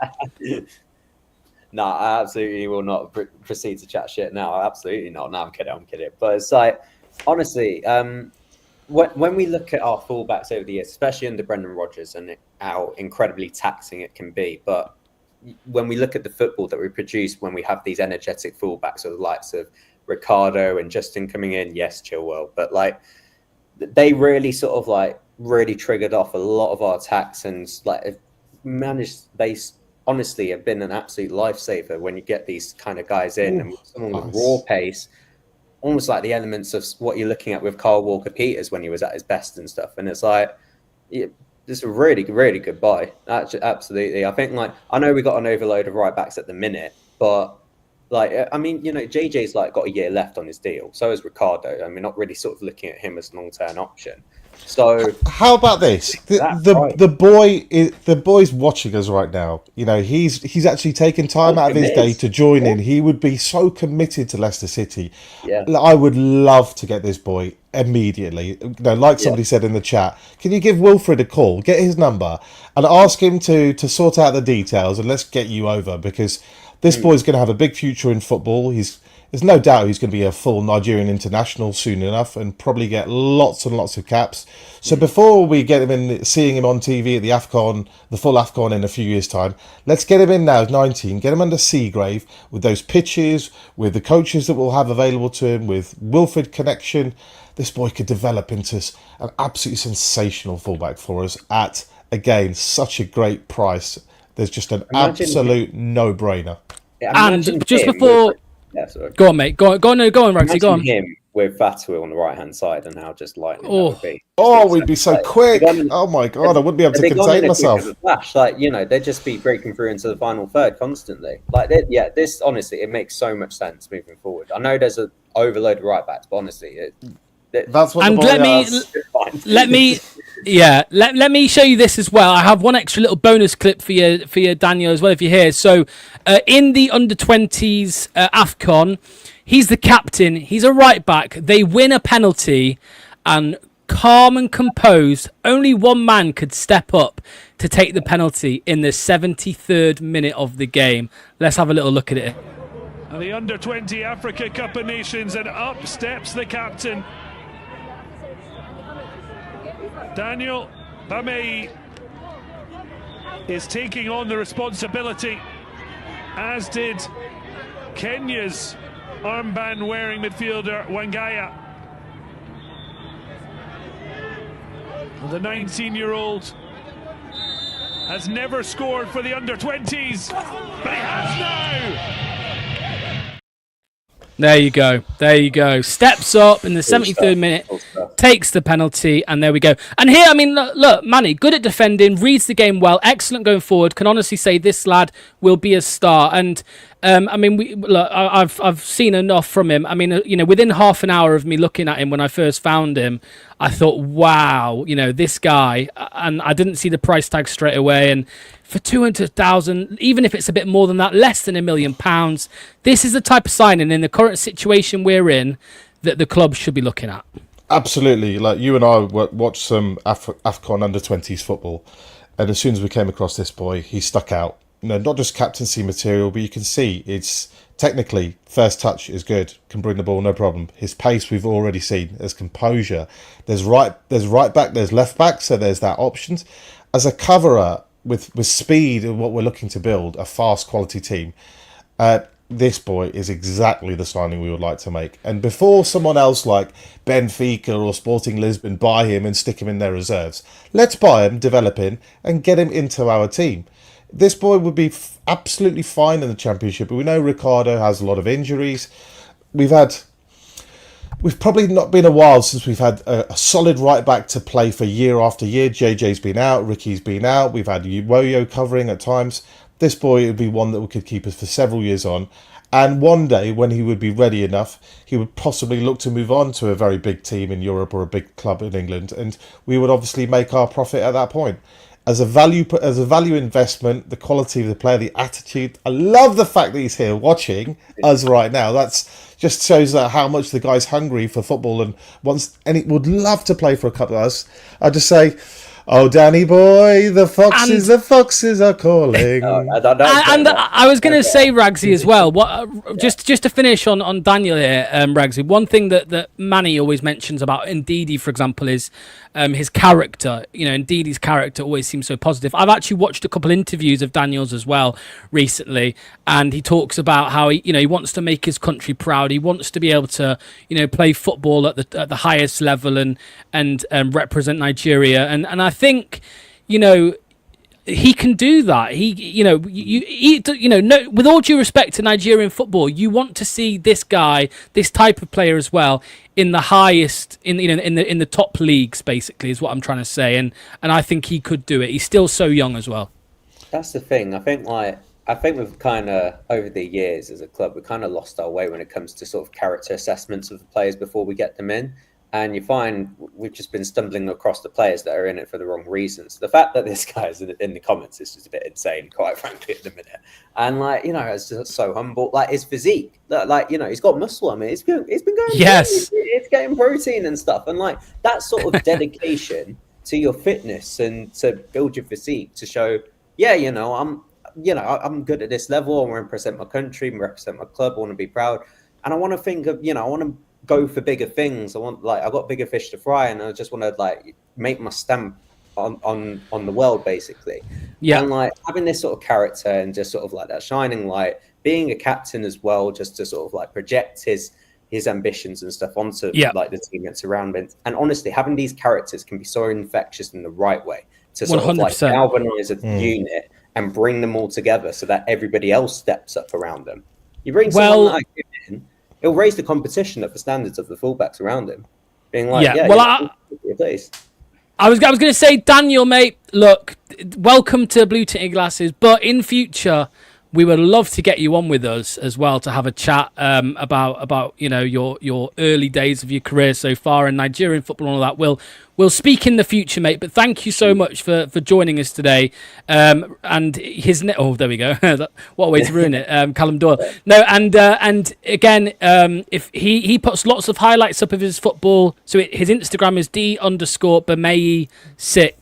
No, I absolutely will not proceed to chat shit now. Absolutely not. No, I'm kidding. But it's like, honestly, when we look at our fullbacks over the years, especially under Brendan Rodgers and how incredibly taxing it can be, but when we look at the football that we produce when we have these energetic fullbacks or the likes of Ricardo and Justin coming in, yes, Chilwell, but like they really sort of like really triggered off a lot of our attacks and like they honestly have been an absolute lifesaver when you get these kind of guys in. And someone with raw pace, almost like the elements of what you're looking at with Kyle Walker-Peters when he was at his best and stuff. And it's like, this is a really, really good buy. Absolutely. I think like, I know we got an overload of right backs at the minute, but like, I mean, you know, JJ's like got a year left on his deal. So is Ricardo. I mean, not really sort of looking at him as a long-term option. So how about this? The boy's watching us right now. You know, he's actually taken time out of his day to join in. He would be so committed to Leicester City. Yeah, I would love to get this boy immediately. You know, like somebody said in the chat, can you give Wilfred a call, get his number, and ask him to sort out the details, and let's get you over, because this boy's going to have a big future in football. There's no doubt he's going to be a full Nigerian international soon enough and probably get lots and lots of caps. So before we get him in, seeing him on TV at the AFCON, the full AFCON in a few years' time, let's get him in now, 19, get him under Seagrave with those pitches, with the coaches that we'll have available to him, with Wilfred connection. This boy could develop into an absolutely sensational fullback for us at, again, such a great price. There's just an absolute no-brainer. Yeah, and just before... Go on, mate. Go on, Ragsy. Go on. Him with Vatouil on the right-hand side and how just lightning that would be. We'd be so quick. Oh, my God. I wouldn't be able to contain myself. Flash. Like, you know, they'd just be breaking through into the final third constantly. Like, this, honestly, it makes so much sense moving forward. I know there's an overload of right-backs, but honestly... That's what. And let me show you this as well. I have one extra little bonus clip for you, Daniel, as well, if you're here. So, in the under-20s AFCON, he's the captain. He's a right back. They win a penalty, and calm and composed, only one man could step up to take the penalty in the 73rd minute of the game. Let's have a little look at it. And the under-20 Africa Cup of Nations, and up steps the captain. Daniel Bameyi is taking on the responsibility, as did Kenya's armband-wearing midfielder Wangaya. The 19-year-old has never scored for the under-20s, but he has now! There you go. Steps up in the 73rd minute. takes the penalty, and there we go. And here, I mean, look, Manny, good at defending, reads the game well, excellent going forward. Can honestly say this lad will be a star. And I mean, I've seen enough from him. I mean, within half an hour of me looking at him when I first found him, I thought, wow, this guy. And I didn't see the price tag straight away. And for 200,000, even if it's a bit more than that, less than £1 million, this is the type of signing in the current situation we're in that the club should be looking at. Absolutely. Like, you and I watched some AFCON under-20s football, and as soon as we came across this boy, he stuck out. Not just captaincy material, but you can see it's technically first touch is good, can bring the ball no problem. His pace we've already seen. There's composure. There's right back, there's left back, so there's that options. As a coverer with speed and what we're looking to build, a fast quality team, this boy is exactly the signing we would like to make. And before someone else like Benfica or Sporting Lisbon buy him and stick him in their reserves, let's buy him, develop him, and get him into our team. This boy would be absolutely fine in the Championship, but we know Ricardo has a lot of injuries. We've probably not been a while since we've had a solid right back to play for year after year. JJ's been out, Ricky's been out. We've had Woyo covering at times. This boy would be one that could keep us for several years on. And one day, when he would be ready enough, he would possibly look to move on to a very big team in Europe or a big club in England. And we would obviously make our profit at that point. As a value investment, the quality of the player, the attitude. I love the fact that he's here watching us right now. That's just shows that how much the guy's hungry for football and he would love to play for a couple of us. I just say, oh, Danny boy, the foxes are calling. I was going to say, Ragsy, as well. Just to finish on Daniel here, Ragsy. One thing that Manny always mentions about Ndidi, for example, is his character. Ndidi's character always seems so positive. I've actually watched a couple interviews of Daniel's as well recently, and he talks about how he wants to make his country proud. He wants to be able to play football at the highest level and represent Nigeria. And I think he can do that. With all due respect to Nigerian football, you want to see this guy, this type of player as well, in the highest, in the top leagues. Basically, is what I'm trying to say. And I think he could do it. He's still so young as well. That's the thing. I think we've kind of, over the years as a club, we kind of lost our way when it comes to sort of character assessments of the players before we get them in. And you find we've just been stumbling across the players that are in it for the wrong reasons. The fact that this guy is in the comments is just a bit insane, quite frankly, at the minute. And it's just so humble. Like, his physique, he's got muscle. I mean, it's been going. Yes, it's getting protein and stuff. And that sort of dedication to your fitness and to build your physique to show, I'm good at this level. I want to represent my country, represent my club. I want to be proud, and I want to think of, I want to go for bigger things. I've got bigger fish to fry, and I just want to make my stamp on the world, basically. Yeah. And having this sort of character and just sort of that shining light, being a captain as well, just to sort of project his ambitions and stuff onto the team that's around him. And honestly, having these characters can be so infectious in the right way to sort 100%. Of galvanize a unit and bring them all together so that everybody else steps up around them. You bring someone like him in, it'll raise the competition at the standards of the fullbacks around him. Being place. I was going to say, Daniel, mate, look, welcome to Blue Tinted Glasses, but in future, we would love to get you on with us as well to have a chat about your early days of your career so far in Nigerian football and all that. We'll speak in the future, mate. But thank you so much for joining us today. And there we go. What a way to ruin it, Callum Doyle. No, and again, if he puts lots of highlights up of his football. So his Instagram is D_Bameyi6.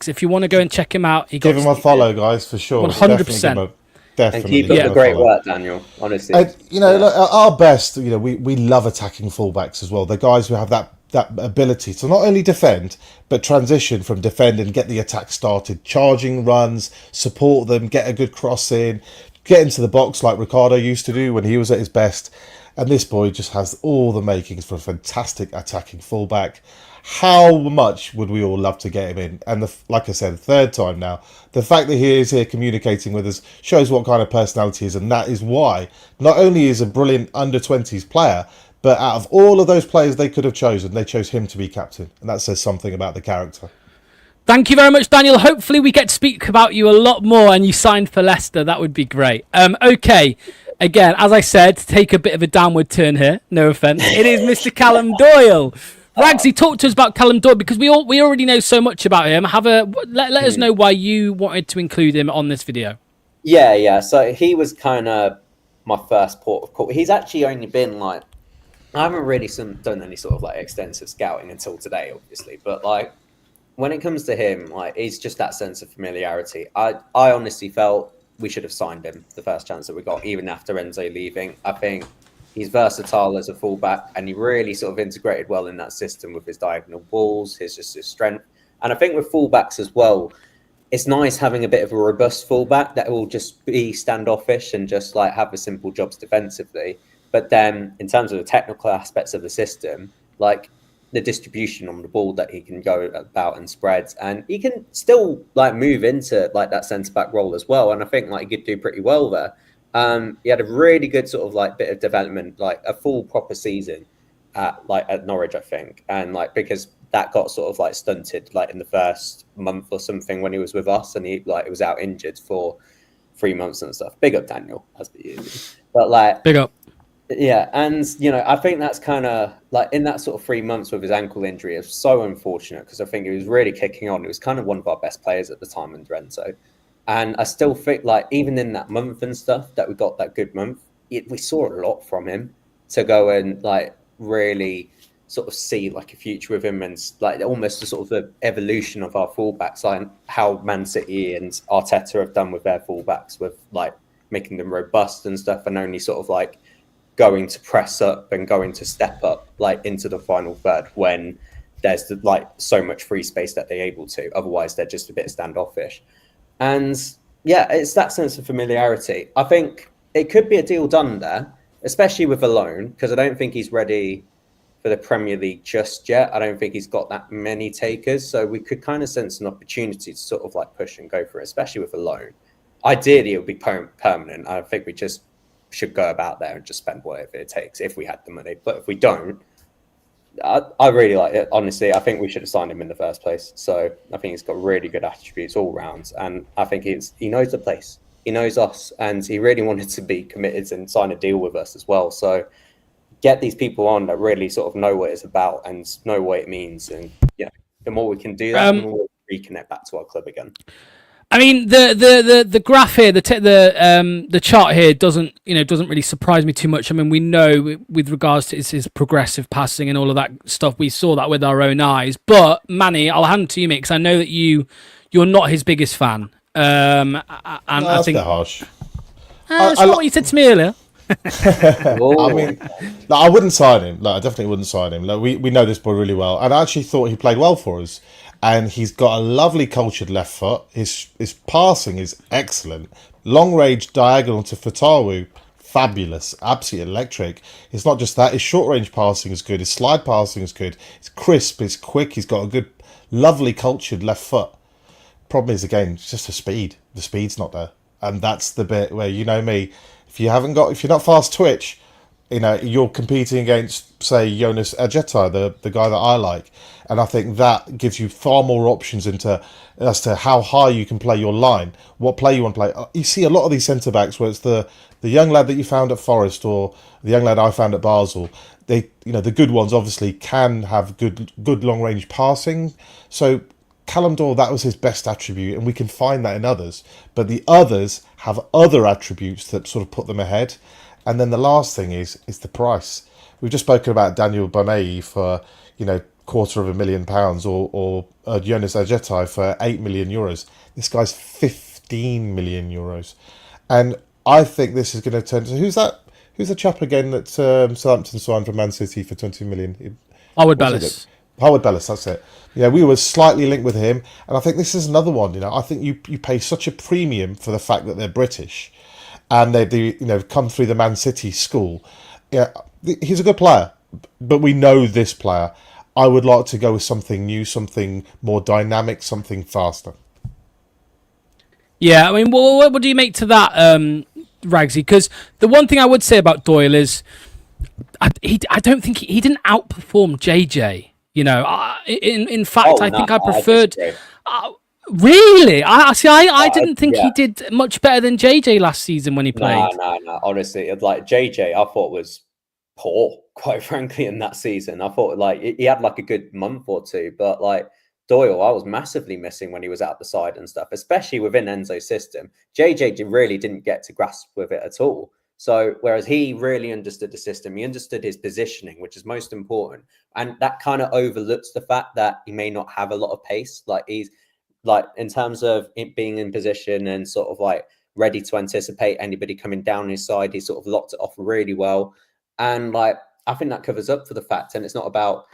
If you want to go and check him out, give him a follow, guys, for sure. 100%. Definitely. And keep up the great work, Daniel, honestly. Look, at our best, we love attacking fullbacks as well. The guys who have that ability to not only defend, but transition from defend and get the attack started. Charging runs, support them, get a good cross in, get into the box like Ricardo used to do when he was at his best. And this boy just has all the makings for a fantastic attacking fullback. How much would we all love to get him in? And like I said, third time now, the fact that he is here communicating with us shows what kind of personality he is. And that is why not only is a brilliant under-20s player, But out of all of those players they could have chosen, they chose him to be captain. And that says something about the character. Thank you very much, Daniel. Hopefully we get to speak about you a lot more and you signed for Leicester. That would be great. Okay. Again, as I said, take a bit of a downward turn here. No offence. It is Mr. Callum Doyle. Ragsy, talk to us about Callum Doyle because we already know so much about him. Let us know why you wanted to include him on this video. Yeah. So he was kind of my first port of call. He's actually only been like, I haven't really done any sort of like extensive scouting until today, obviously. But like when it comes to him, like he's just that sense of familiarity. I honestly felt we should have signed him the first chance that we got, even after Enzo leaving. I think he's versatile as a fullback, and he really sort of integrated well in that system with his diagonal balls, his strength. And I think with fullbacks as well, it's nice having a bit of a robust fullback that will just be standoffish and just like have the simple jobs defensively. But then in terms of the technical aspects of the system, like the distribution on the ball that he can go about and spread, and he can still like move into like that centre back role as well. And I think like he could do pretty well there. He had a really good sort of like bit of development, like a full proper season at Norwich, I think. And like, because that got sort of like stunted like in the first month or something when he was with us, and he was out injured for 3 months and stuff. Big up Daniel, as per usual. But like, big up. Yeah, and I think that's kind of like in that sort of 3 months with his ankle injury, it was so unfortunate because I think he was really kicking on. He was kind of one of our best players at the time under Enzo. And I still think like even in that month and stuff that we got that good month, we saw a lot from him to go and like really sort of see like a future with him, and like almost a sort of the evolution of our fullbacks, like how Man City and Arteta have done with their fullbacks, with like making them robust and stuff, and only sort of like going to press up and going to step up like into the final third when there's like so much free space that they're able to. Otherwise, they're just a bit standoffish. And yeah, it's that sense of familiarity. I think it could be a deal done there, especially with a loan, because I don't think he's ready for the Premier League just yet. I don't think he's got that many takers. So we could kind of sense an opportunity to sort of like push and go for it, especially with a loan. Ideally, it would be permanent. I think we just should go about there and just spend whatever it takes if we had the money. But if we don't, I really like it. Honestly, I think we should have signed him in the first place. So I think he's got really good attributes all round. And I think he knows the place. He knows us. And he really wanted to be committed and sign a deal with us as well. So get these people on that really sort of know what it's about and know what it means. And yeah, the more we can do that, the more we reconnect back to our club again. I mean, the graph here, the chart here doesn't really surprise me too much. I mean, we know with regards to his progressive passing and all of that stuff, we saw that with our own eyes. But Manny, I'll hand it to you, mate, because I know that you're not his biggest fan. And I think a bit harsh. That's not what you said to me earlier. I mean, I wouldn't sign him. I definitely wouldn't sign him. We know this boy really well, and I actually thought he played well for us. And he's got a lovely cultured left foot. His passing is excellent. Long range diagonal to Fatawu, fabulous, absolutely electric. It's not just that. His short range passing is good. His slide passing is good. It's crisp. It's quick. He's got a good, lovely cultured left foot. Problem is, again, it's just the speed. The speed's not there, and that's the bit where, you know me, if you're not fast twitch, you're competing against, say, Jonas Adjetey, the guy that I like. And I think that gives you far more options as to how high you can play your line, what play you want to play. You see a lot of these centre-backs where it's the young lad that you found at Forest or the young lad I found at Basel. The good ones obviously can have good long-range passing. So Callum Doyle, that was his best attribute, and we can find that in others. But the others have other attributes that sort of put them ahead. And then the last thing is the price. We've just spoken about Daniel Bameyi for, £250,000 or Jonas Adjetey for €8 million. This guy's €15 million. And I think this is going to turn to... Who's the chap again that Southampton signed from Man City for 20 million? Howard Bellis. Howard Bellis, that's it. Yeah, we were slightly linked with him. And I think this is another one. I think you pay such a premium for the fact that they're British and they've come through the Man City school. Yeah, he's a good player, but we know this player. I would like to go with something new, something more dynamic, something faster. Yeah, I mean, what do you make to that, Ragsy? Because the one thing I would say about Doyle is, I don't think he didn't outperform JJ. You know, in fact, I think I preferred. Really, I didn't think he did much better than JJ last season when he played. No. Honestly, like JJ, I thought was poor, quite frankly, in that season. I thought like he had like a good month or two, but like Doyle, I was massively missing when he was out the side and stuff, especially within Enzo's system. JJ really didn't get to grasp with it at all. So whereas he really understood the system, he understood his positioning, which is most important. And that kind of overlooks the fact that he may not have a lot of pace. Like he's like in terms of it being in position and sort of like ready to anticipate anybody coming down his side, he sort of locked it off really well. And like I think that covers up for the fact, and it's not about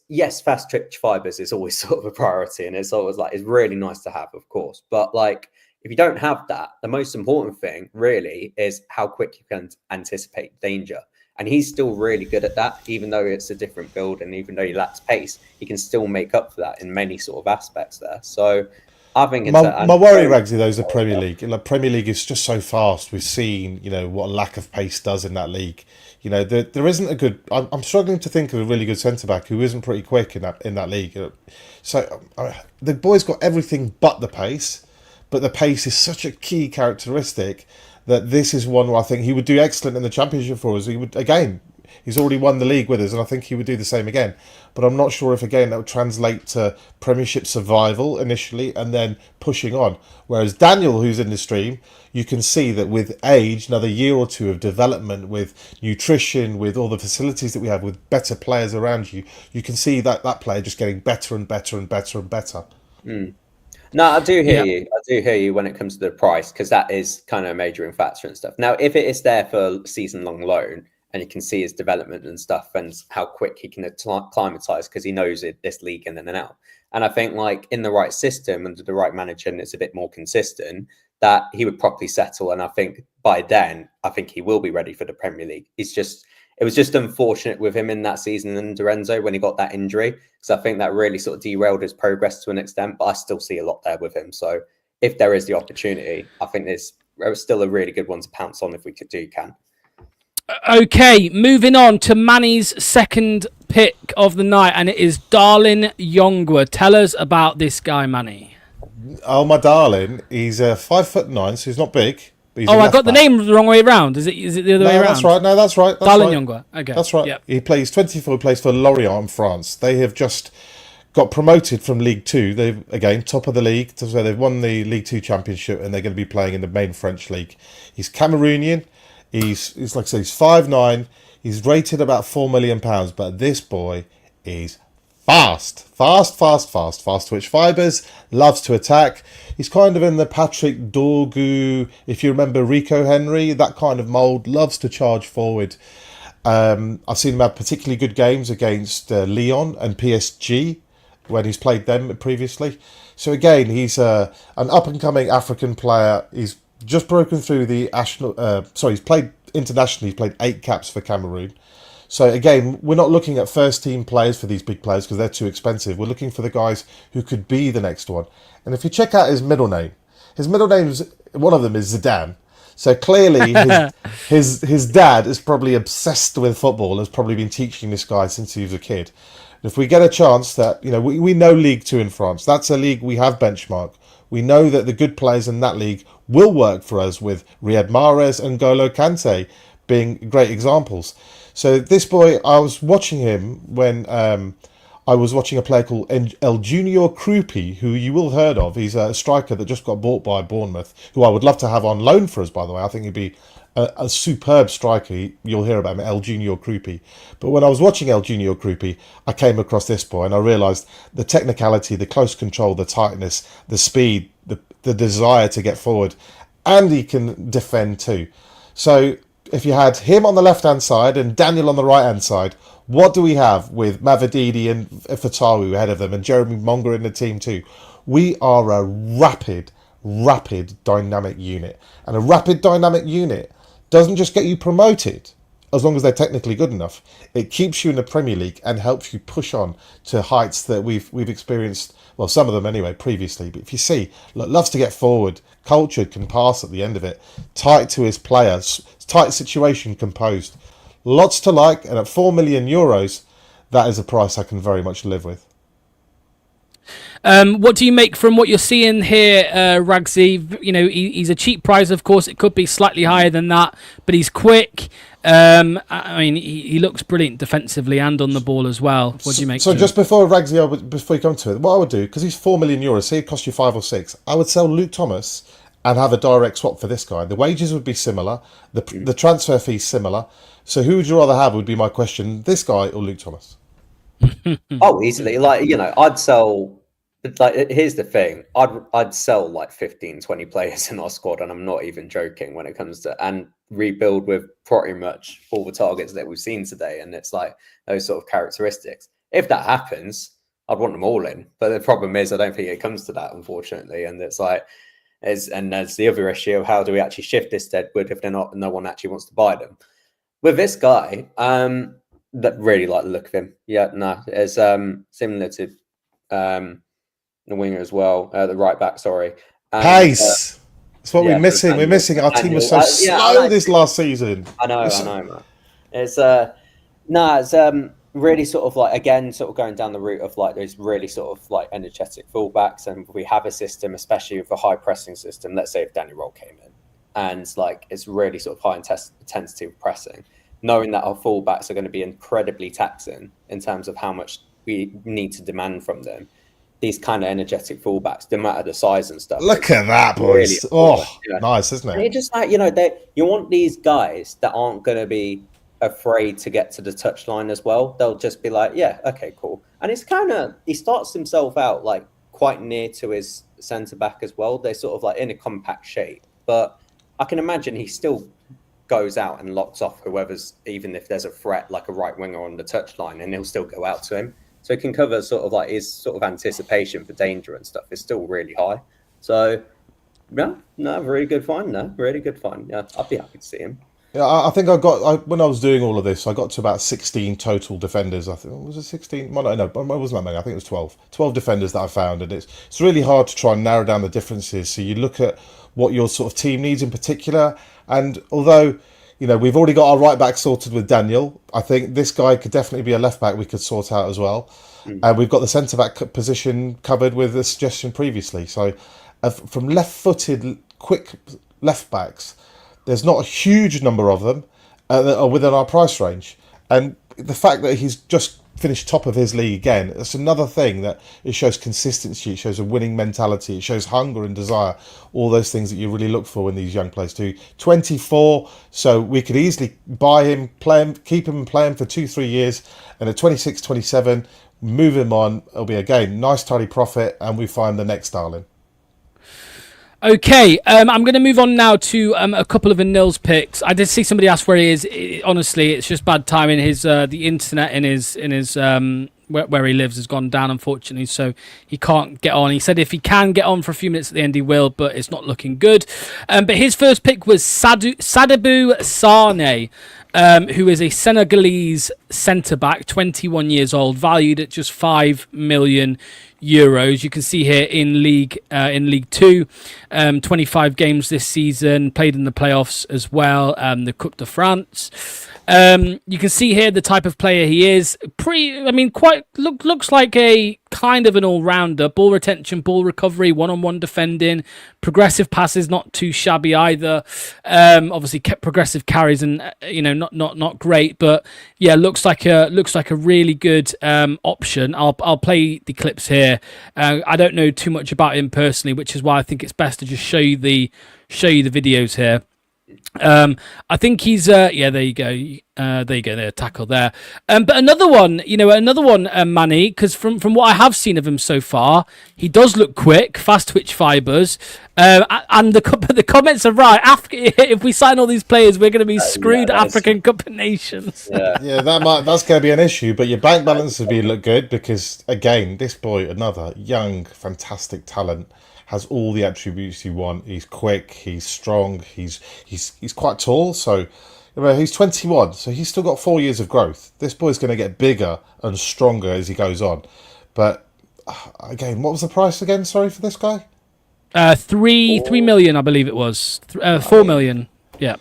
yes, fast twitch fibers is always sort of a priority, and it's always like it's really nice to have, of course. But like if you don't have that, the most important thing really is how quick you can anticipate danger. And he's still really good at that, even though it's a different build and even though he lacks pace, he can still make up for that in many sort of aspects there. So I think it's my worry, Ragsy, though, is the Premier League. Like Premier League is just so fast. We've seen, you know, what a lack of pace does in that league. You know, there isn't a good. I'm struggling to think of a really good centre back who isn't pretty quick in that league. So the boy's got everything but the pace, but the pace is such a key characteristic that this is one where I think he would do excellent in the Championship for us. He would, again, he's already won the league with us, and I think he would do the same again. But I'm not sure if, again, that would translate to Premiership survival initially and then pushing on. Whereas Daniel, who's in the stream, you can see that with age, another year or two of development, with nutrition, with all the facilities that we have, with better players around you, you can see that player just getting better and better and better and better. Mm. No, I do hear you. I do hear you when it comes to the price, because that is kind of a majoring factor and stuff. Now, if it is there for season-long loan and you can see his development and stuff and how quick he can acclimatise because he knows this league in and out. And I think like in the right system under the right manager and it's a bit more consistent, that he would properly settle. And I think by then, I think he will be ready for the Premier League. It was just unfortunate with him in that season under Enzo when he got that injury, because I think that really sort of derailed his progress to an extent, but I still see a lot there with him. So if there is the opportunity, I think there's still a really good one to pounce on if we can. Okay, moving on to Manny's second pick of the night, and it is Darlin Yongwa. Tell us about this guy, Manny. Oh, my darling, he's 5'9", so he's not big. I got the name the wrong way around. Is it the other way around? That's right. Darlin Yongwa. Okay. That's right. Yep. He plays 24. He plays for Lorient in France. They have just got promoted from League 2. They've, again, top of the league. So they've won the League 2 championship and they're going to be playing in the main French league. He's Cameroonian. He's like I say, he's 5'9". He's rated about £4 million, but this boy is fast twitch fibers, loves to attack. He's kind of in the Patrick Dorgu, if you remember Rico Henry, that kind of mould, loves to charge forward. I've seen him have particularly good games against Lyon and PSG when he's played them previously. So again, he's an up-and-coming African player. He's just broken through the national. He's played internationally. He's played 8 caps for Cameroon. So again, we're not looking at first-team players for these big players because they're too expensive. We're looking for the guys who could be the next one. And if you check out his middle names, one of them is Zidane. So clearly, his dad is probably obsessed with football. Has probably been teaching this guy since he was a kid. And if we get a chance that, you know, we know League 2 in France. That's a league we have benchmark. We know that the good players in that league will work for us, with Riyad Mahrez and N'Golo Kante being great examples. So this boy, I was watching him when I was watching a player called El Junior Krupi, who you will have heard of. He's a striker that just got bought by Bournemouth, who I would love to have on loan for us, by the way. I think he'd be a superb striker. You'll hear about him, El Junior Krupi. But when I was watching El Junior Krupi, I came across this boy and I realised the technicality, the close control, the tightness, the speed, the desire to get forward, and he can defend too. So if you had him on the left-hand side and Daniel on the right-hand side, what do we have with Mavididi and Fatawu ahead of them and Jeremy Monger in the team too? We are a rapid dynamic unit. And a rapid dynamic unit doesn't just get you promoted, as long as they're technically good enough. It keeps you in the Premier League and helps you push on to heights that we've experienced, well, some of them anyway, previously. But if you see, loves to get forward, cultured, can pass at the end of it, tight to his players, tight situation, composed. Lots to like, and at €4 million, that is a price I can very much live with. What do you make from what you're seeing here, Ragsy? You know, he's a cheap price, of course. It could be slightly higher than that, but he's quick. I mean, he looks brilliant defensively and on the ball as well. What do you make? So just before Ragsy, before you come to it, what I would do, because he's €4 million, say it cost you 5 or 6, I would sell Luke Thomas and have a direct swap for this guy. The wages would be similar, the transfer fees similar. So who would you rather have? Would be my question. This guy or Luke Thomas? Oh, easily. Like, you know, I'd sell. Like, here's the thing, I'd sell like 15, 20 players in our squad, and I'm not even joking when it comes to, and rebuild with pretty much all the targets that we've seen today, and it's like those sort of characteristics. If that happens, I'd want them all in, but the problem is I don't think it comes to that, unfortunately, and it's like, and there's the other issue of how do we actually shift this deadwood if no one actually wants to buy them. With this guy, that really like the look of him. Yeah, no, it's similar to the winger as well, the right back, sorry. Pace. That's what we're missing. We're missing. Our team was so slow this last season. I know, man. It's really sort of like, again, sort of going down the route of like those really sort of like energetic fullbacks, and we have a system, especially with a high pressing system. Let's say if Danny Roll came in, and like it's really sort of high intensity of pressing, knowing that our fullbacks are going to be incredibly taxing in terms of how much we need to demand from them. These kind of energetic fullbacks, no matter the size and stuff. Look at that, boys. Really nice, isn't it? And it's just like, you know, you want these guys that aren't going to be afraid to get to the touchline as well. They'll just be like, yeah, okay, cool. And it's kind of, he starts himself out like quite near to his centre back as well. They're sort of like in a compact shape, but I can imagine he still goes out and locks off whoever's, even if there's a threat like a right winger on the touchline, and he'll still go out to him. So it can cover sort of like his sort of anticipation for danger and stuff is still really high. So, yeah, no, really good find. No, really good find. Yeah, I'd be happy to see him. Yeah, I think when I was doing all of this, I got to about 16 total defenders. I think, was it 16? Well, no, it wasn't that many. I think it was 12. 12 defenders that I found, and it's really hard to try and narrow down the differences. So you look at what your sort of team needs in particular, and although, you know, we've already got our right back sorted with Daniel, I think this guy could definitely be a left back we could sort out as well. And we've got the centre back position covered with a suggestion previously. So from left-footed, quick left backs, there's not a huge number of them that are within our price range. And the fact that he's just finished top of his league again, that's another thing that it shows consistency, it shows a winning mentality, it shows hunger and desire, all those things that you really look for in these young players too. 24, so we could easily buy him, play him, keep him and play him for 2-3 years, and at 26, 27, move him on. It'll be, again, nice tidy profit, and we find the next Darlin. Okay, I'm going to move on now to a couple of the Nils picks. I did see somebody ask where he is. Honestly, it's just bad timing. His the internet in his where he lives has gone down, unfortunately, so he can't get on. He said if he can get on for a few minutes at the end, he will, but it's not looking good. But his first pick was Sadibou Sane, who is a Senegalese centre-back, 21 years old, valued at just €5 million. You can see here in League 2, 25 games this season, played in the playoffs as well, the Coupe de France. You can see here the type of player he is. Looks like a kind of an all-rounder. Ball retention, ball recovery, one-on-one defending, progressive passes, not too shabby either. Obviously, progressive carries, and not great, but yeah, looks like a really good option. I'll play the clips here. I don't know too much about him personally, which is why I think it's best to just show you the videos here. I think he's there you go, there, tackle there. But another one, Manny, because from what I have seen of him so far, he does look quick, fast twitch fibers, and the comments are right. If we sign all these players, we're going to be screwed. African Cup of Nations. Yeah, that's going to be an issue. But your bank balance would look good because, again, this boy, another young, fantastic talent, has all the attributes you want. He's quick, he's strong, he's quite tall. So he's 21, so he's still got 4 years of growth. This boy's going to get bigger and stronger as he goes on. But again, what was the price again? Sorry, for this guy. 3 million, I believe it was. 4 million. Yeah.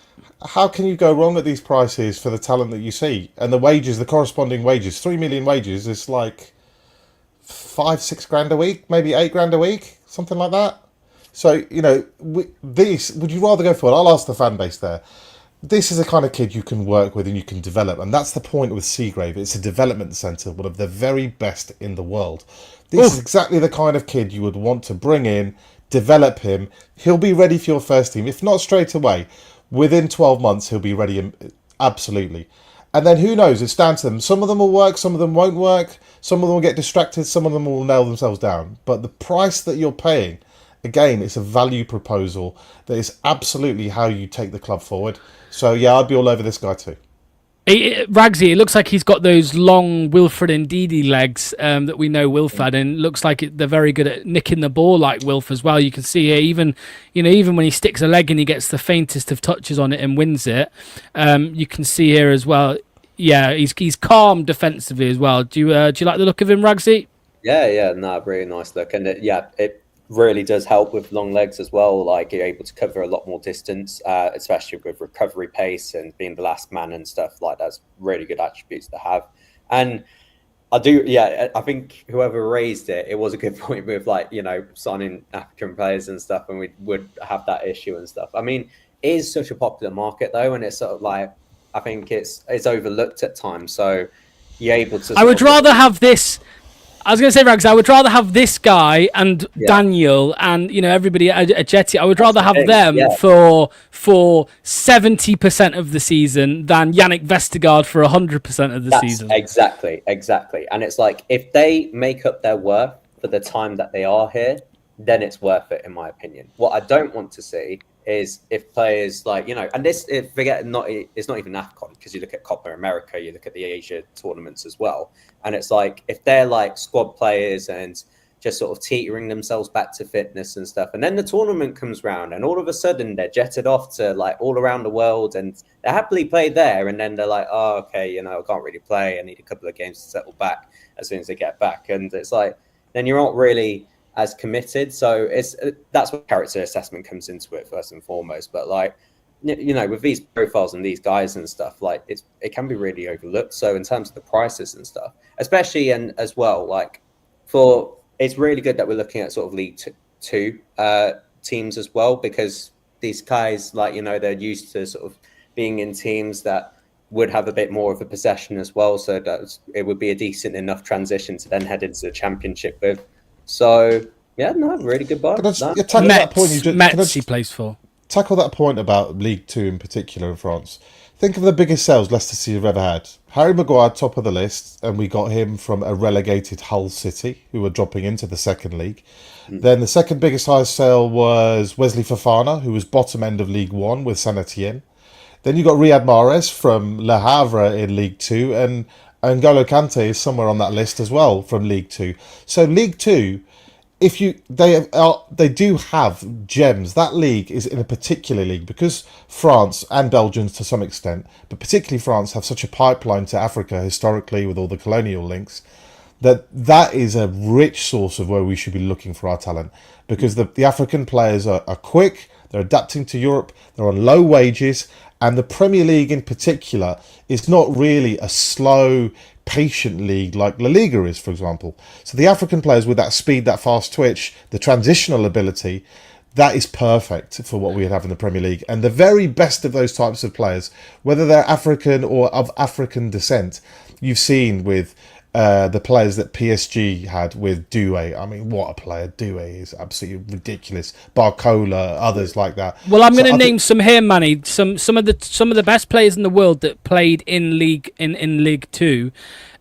how can you go wrong at these prices for the talent that you see and the wages, the corresponding wages? 3 million wages is like 5-6 grand a week, maybe 8 grand a week, something like that. So would you rather go for it? I'll ask the fan base there. This is the kind of kid you can work with and you can develop, and that's the point with Seagrave. It's a development centre, one of the very best in the world. This is exactly the kind of kid you would want to bring in, develop him. He'll be ready for your first team, if not straight away. Within 12 months, he'll be ready, absolutely. And then who knows? It's down to them. Some of them will work, some of them won't work. Some of them will get distracted, some of them will nail themselves down. But the price that you're paying, again, it's a value proposal that is absolutely how you take the club forward. So, yeah, I'd be all over this guy too. Ragsy, it looks like he's got those long Wilfred and Didi legs that we know Wilf had, and it looks like they're very good at nicking the ball like Wilf as well. You can see here, even when he sticks a leg and he gets the faintest of touches on it and wins it, you can see here as well. Yeah, he's calm defensively as well. Do you like the look of him, Ragsy? Yeah, no, really nice look, and it really does help with long legs as well. Like, you're able to cover a lot more distance, especially with recovery pace and being the last man and stuff. Like, that's really good attributes to have. And I think whoever raised it, it was a good point with signing African players and stuff, and we would have that issue and stuff. I mean, it is such a popular market though, and it's sort of like, I think it's overlooked at times. So you're able to. I would rather have this. I was going to say, Rags, I would rather have this guy and Daniel and everybody at Adjetey. I would rather have them for 70% of the season than Yannick Vestergaard for 100% of the season. Exactly. And it's like, if they make up their worth for the time that they are here, then it's worth it, in my opinion. What I don't want to see is if players and this, it's not even AFCON, because you look at Copa America, you look at the Asia tournaments as well. And it's like, if they're like squad players and just sort of teetering themselves back to fitness and stuff, and then the tournament comes round and all of a sudden they're jetted off to like all around the world and they happily play there, and then they're like, oh, okay, I can't really play. I need a couple of games to settle back as soon as they get back. And it's like, then you're not really as committed. So that's what character assessment comes into it first and foremost. But with these profiles and these guys and stuff, like it can be really overlooked. So in terms of the prices and stuff, especially, and as well, it's really good that we're looking at sort of League Two teams as well, because these guys, they're used to sort of being in teams that would have a bit more of a possession as well. So that it would be a decent enough transition to then head into the Championship with. So, really good buy. Metz he plays for. Tackle that point about League Two in particular in France. Think of the biggest sales Leicester City have ever had. Harry Maguire, top of the list, and we got him from a relegated Hull City, who were dropping into the second league. Then the second biggest highest sale was Wesley Fofana, who was bottom end of League One with Saint Etienne. Then you got Riyad Mahrez from Le Havre in League Two, and N'Golo Kante is somewhere on that list as well from League Two. So League Two, they do have gems. That league is in a particular league because France and Belgium to some extent, but particularly France, have such a pipeline to Africa historically with all the colonial links, that is a rich source of where we should be looking for our talent, because the African players are quick, they're adapting to Europe, they're on low wages, and the Premier League in particular is not really a slow, patient league like La Liga is, for example. So the African players with that speed, that fast twitch, the transitional ability, that is perfect for what we have in the Premier League. And the very best of those types of players, whether they're African or of African descent, you've seen with the players that PSG had with Doyle. I mean, what a player. Doyle is absolutely ridiculous. Barcola, others like that. Well, I'm going to name some here, Manny. Some of the best players in the world that played in League Two.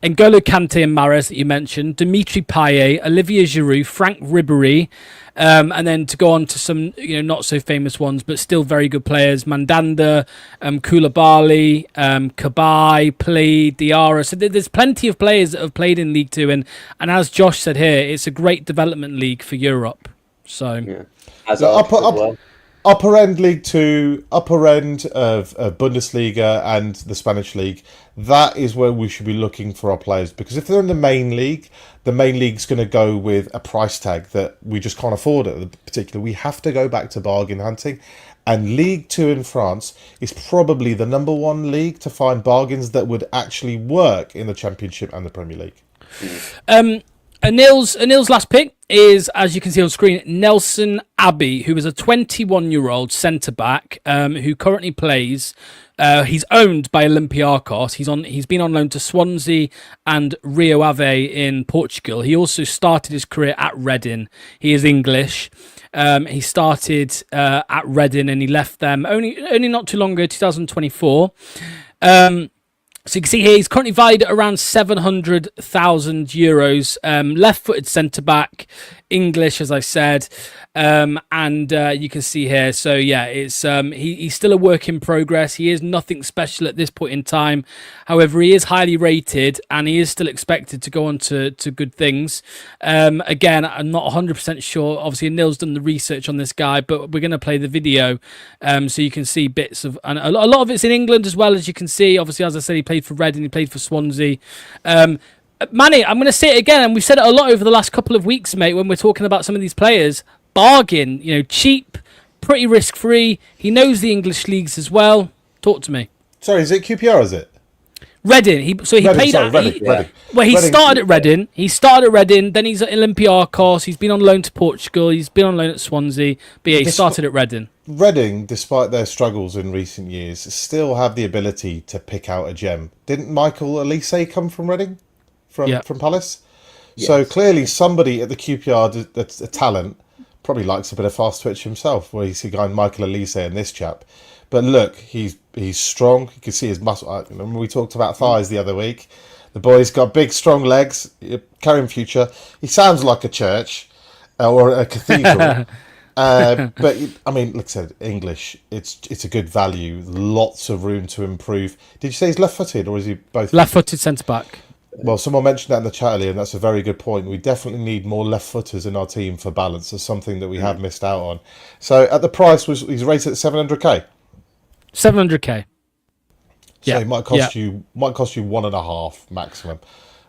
N'Golo Kante and Mahrez that you mentioned, Dimitri Payet, Olivier Giroud, Frank Ribéry, and then to go on to some not so famous ones but still very good players, Mandanda, Koulibaly, Kabay, Plea, Diarra. So there's plenty of players that have played in League Two, and as Josh said here, it's a great development league for Europe. So I'll upper end League Two, upper end of Bundesliga and the Spanish league. That is where we should be looking for our players, because if they're in the main league's going to go with a price tag that we just can't afford at the particular. We have to go back to bargain hunting, and League Two in France is probably the number one league to find bargains that would actually work in the Championship and the Premier League. Anil's last pick is, as you can see on screen, Nelson Abbey, who is a 21-year-old centre-back who currently plays. He's owned by Olympiacos. He's been on loan to Swansea and Rio Ave in Portugal. He also started his career at Reading. He is English. He started at Reading and he left them only not too long ago, 2024. So you can see here, he's currently valued at around €700,000. Left-footed centre-back, English, as I said. And you can see here, so yeah, it's he's still a work in progress. He is nothing special at this point in time. However, he is highly rated and he is still expected to go on to good things. Again, I'm not 100% sure. Obviously, Neil's done the research on this guy, but we're going to play the video so you can see bits of... And a lot of it's in England as well, as you can see. Obviously, as I said, he played for Reading, he played for Swansea. Manny, I'm going to say it again, and we've said it a lot over the last couple of weeks, mate, when we're talking about some of these players. Bargain, cheap, pretty risk-free. He knows the English leagues as well. Talk to me. Sorry, is it QPR, is it? Reading. He started at Reading. He started at Reading, then he's at Olympiacos. He's been on loan to Portugal. He's been on loan at Swansea. But yeah, he started at Reading. Reading, despite their struggles in recent years, still have the ability to pick out a gem. Didn't Michael Elise come from Reading? From Palace? Yes. So clearly somebody at the QPR that's a talent probably likes a bit of fast twitch himself, where you see a guy Michael Elise and this chap. But look, he's strong. You can see his muscle. Remember we talked about thighs the other week. The boy's got big, strong legs, carrying future. He sounds like a church or a cathedral. But I mean, like I said, English, it's a good value. Lots of room to improve. Did you say he's left-footed or is he both? Left-footed centre-back. Well, someone mentioned that in the chat earlier, and that's a very good point. We definitely need more left-footers in our team for balance. It's something that we have missed out on. So at the price, he's rated at 700k. 700k. So it might cost you 1.5 maximum.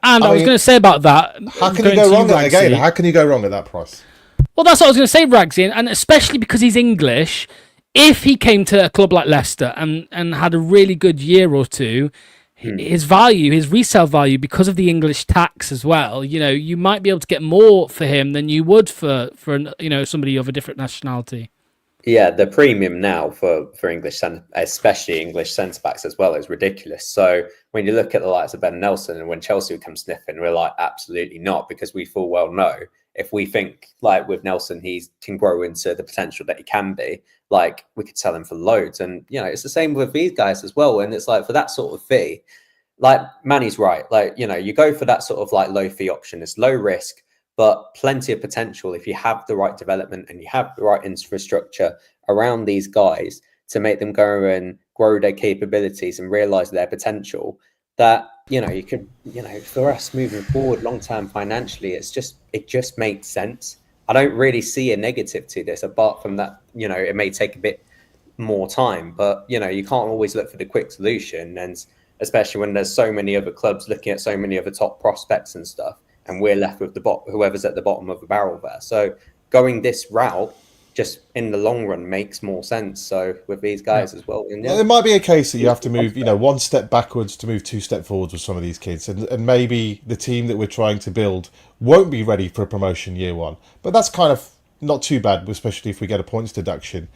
And I was going to say about that. How can you go wrong again? How can you go wrong at that price? Well, that's what I was going to say, Ragsy, and especially because he's English. If he came to a club like Leicester and had a really good year or two, his value, his resale value, because of the English tax as well, you might be able to get more for him than you would for somebody of a different nationality. Yeah, the premium now for English, especially English centre-backs as well, is ridiculous. So when you look at the likes of Ben Nelson and when Chelsea would come sniffing, we're like, absolutely not, because we full well know if we think, like with Nelson, he can grow into the potential that he can be, like we could sell him for loads. And, it's the same with these guys as well. And it's like for that sort of fee, like Manny's right. Like, you go for that sort of like low fee option. It's low risk, but plenty of potential if you have the right development and you have the right infrastructure around these guys to make them go and grow their capabilities and realize their potential. That, you could, for us moving forward long-term financially, it just makes sense. I don't really see a negative to this apart from that, it may take a bit more time, but, you can't always look for the quick solution. And especially when there's so many other clubs looking at so many other top prospects and stuff, and we're left with whoever's at the bottom of the barrel there. So going this route, just in the long run, makes more sense. So with these guys as well. And it might be a case that you have to move, one step backwards to move 2 steps forwards with some of these kids. And maybe the team that we're trying to build won't be ready for a promotion year one. But that's kind of not too bad, especially if we get a points deduction.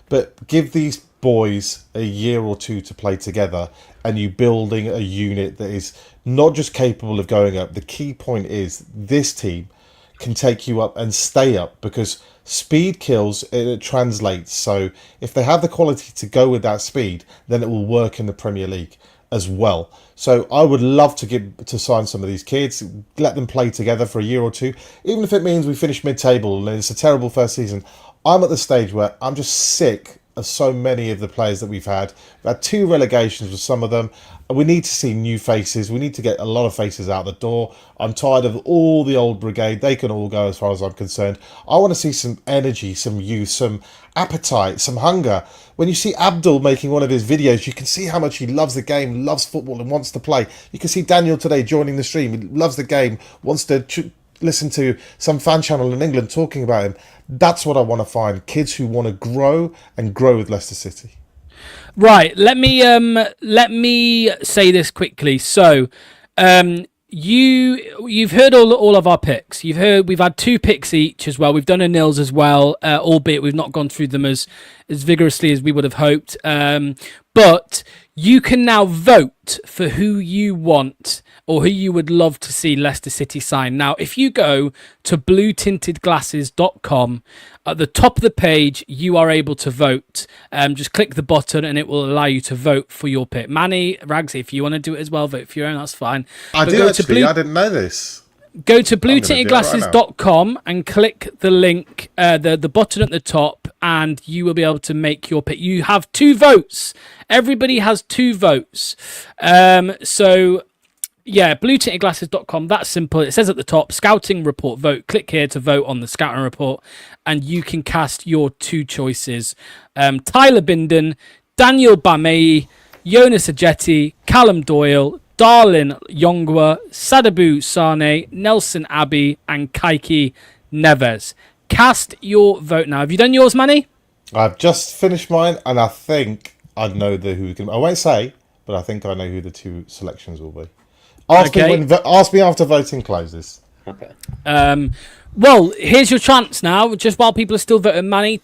But give these boys a year or two to play together and you building a unit that is not just capable of going up. The key point is this team can take you up and stay up, because speed kills, it translates. So if they have the quality to go with that speed, then it will work in the Premier League as well. So I would love to sign some of these kids, let them play together for a year or two, even if it means we finish mid-table and it's a terrible first season. I'm at the stage where I'm just sick of so many of the players that we've had. We've had 2 relegations with some of them. We need to see new faces. We need to get a lot of faces out the door. I'm tired of all the old brigade. They can all go as far as I'm concerned. I want to see some energy, some youth, some appetite, some hunger. When you see Abdul making one of his videos, you can see how much he loves the game, loves football and wants to play. You can see Daniel today joining the stream. He loves the game, wants to listen to some fan channel in England talking about him. That's what I want to find. Kids who want to grow and grow with Leicester City. Right. Let me say this quickly. So, you've heard all of our picks. You've heard we've had 2 picks each as well. We've done a nils as well, albeit we've not gone through them as vigorously as we would have hoped. But you can now vote for who you want or who you would love to see Leicester City sign. Now, if you go to bluetintedglasses.com, at the top of the page, you are able to vote. Just click the button and it will allow you to vote for your pick. Manny, Ragsy, if you want to do it as well, vote for your own, that's fine. I didn't know this. Go to bluetintedglasses.com and click the link, the button at the top, and you will be able to make your pick. You have 2 votes. Everybody has 2 votes. So, yeah, bluetintedglasses.com. That's simple. It says at the top, scouting report vote. Click here to vote on the scouting report, and you can cast your 2 choices. Tyler Bindon, Daniel Bameyi, Jonas Adjetey, Callum Doyle, Darlin Yongwa, Sadibou Sane, Nelson Abbey, and Kaiky Naves. Cast your vote now. Have you done yours, Manny? I've just finished mine, and I think I know who can. I won't say, but I think I know who the 2 selections will be. Ask me after voting closes. Okay. Well, here's your chance now. Just while people are still voting, Manny,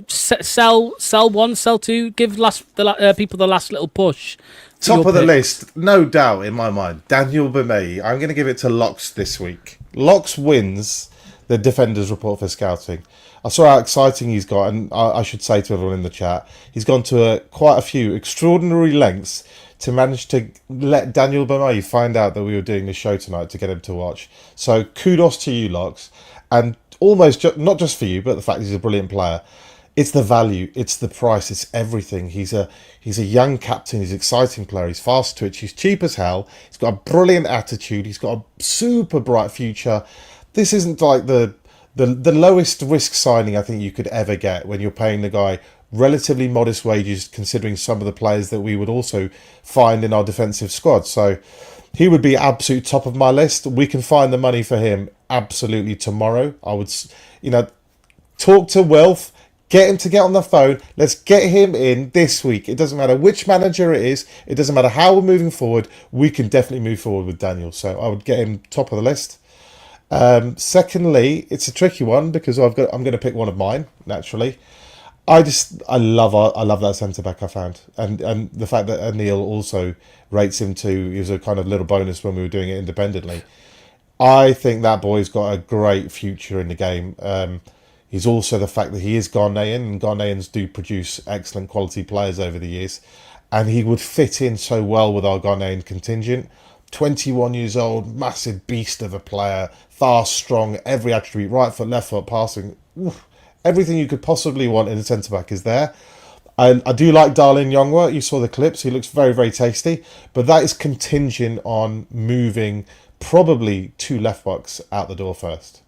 sell 1, sell 2. Give people the last little push. Top of the list, no doubt in my mind, Daniel Bameyi. I'm going to give it to Locks this week. Locks wins the Defenders Report for Scouting. I saw how exciting he's got, and I should say to everyone in the chat, he's gone to quite a few extraordinary lengths to manage to let Daniel Bameyi find out that we were doing this show tonight to get him to watch. So kudos to you, Locks. And almost, not just for you, but the fact he's a brilliant player. It's the value, it's the price, it's everything. He's a young captain, he's an exciting player, he's fast twitch, he's cheap as hell, he's got a brilliant attitude, he's got a super bright future. This isn't like the lowest risk signing I think you could ever get when you're paying the guy relatively modest wages considering some of the players that we would also find in our defensive squad. So he would be absolute top of my list. We can find the money for him absolutely tomorrow. I would, talk to Wilf, get him to get on the phone. Let's get him in this week. It doesn't matter which manager it is. It doesn't matter how we're moving forward. We can definitely move forward with Daniel. So I would get him top of the list. Secondly, it's a tricky one because I'm going to pick one of mine naturally. I love that centre back I found, and the fact that Anil also rates him too is a kind of little bonus when we were doing it independently. I think that boy's got a great future in the game. He's also the fact that he is Ghanaian, and Ghanaians do produce excellent quality players over the years, and he would fit in so well with our Ghanaian contingent. 21 years old, massive beast of a player, fast, strong, every attribute, right foot, left foot, passing. Oof. Everything you could possibly want in a centre-back is there. I do like Darlin Yongwa. You saw the clips. He looks very, very tasty. But that is contingent on moving probably 2 left-backs out the door first.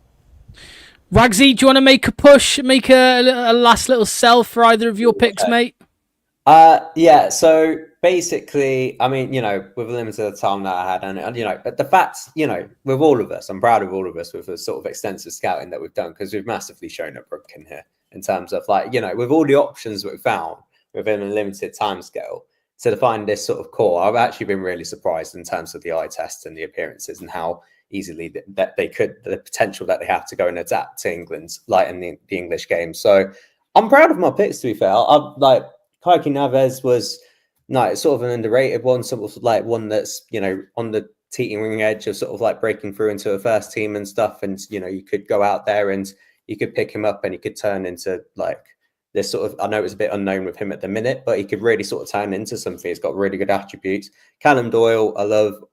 Ragsy, do you want to make a push, make a last little sell for either of your picks, mate? Yeah, so basically, I mean, with the limited time that I had, and but the facts, with all of us, I'm proud of all of us with the sort of extensive scouting that we've done because we've massively shown up Brooklyn here in terms of with all the options that we've found within a limited time scale to find this sort of core. I've actually been really surprised in terms of the eye test and the appearances and how easily that they could, the potential that they have to go and adapt to England's in the English game. So I'm proud of my picks, to be fair. Kaiky Naves was sort of an underrated one, sort of one that's on the teetering edge of sort of breaking through into a first team and stuff. And you could go out there and you could pick him up and he could turn into this sort of. I know it's a bit unknown with him at the minute, but he could really sort of turn into something. He's got really good attributes. Callum Doyle, I love.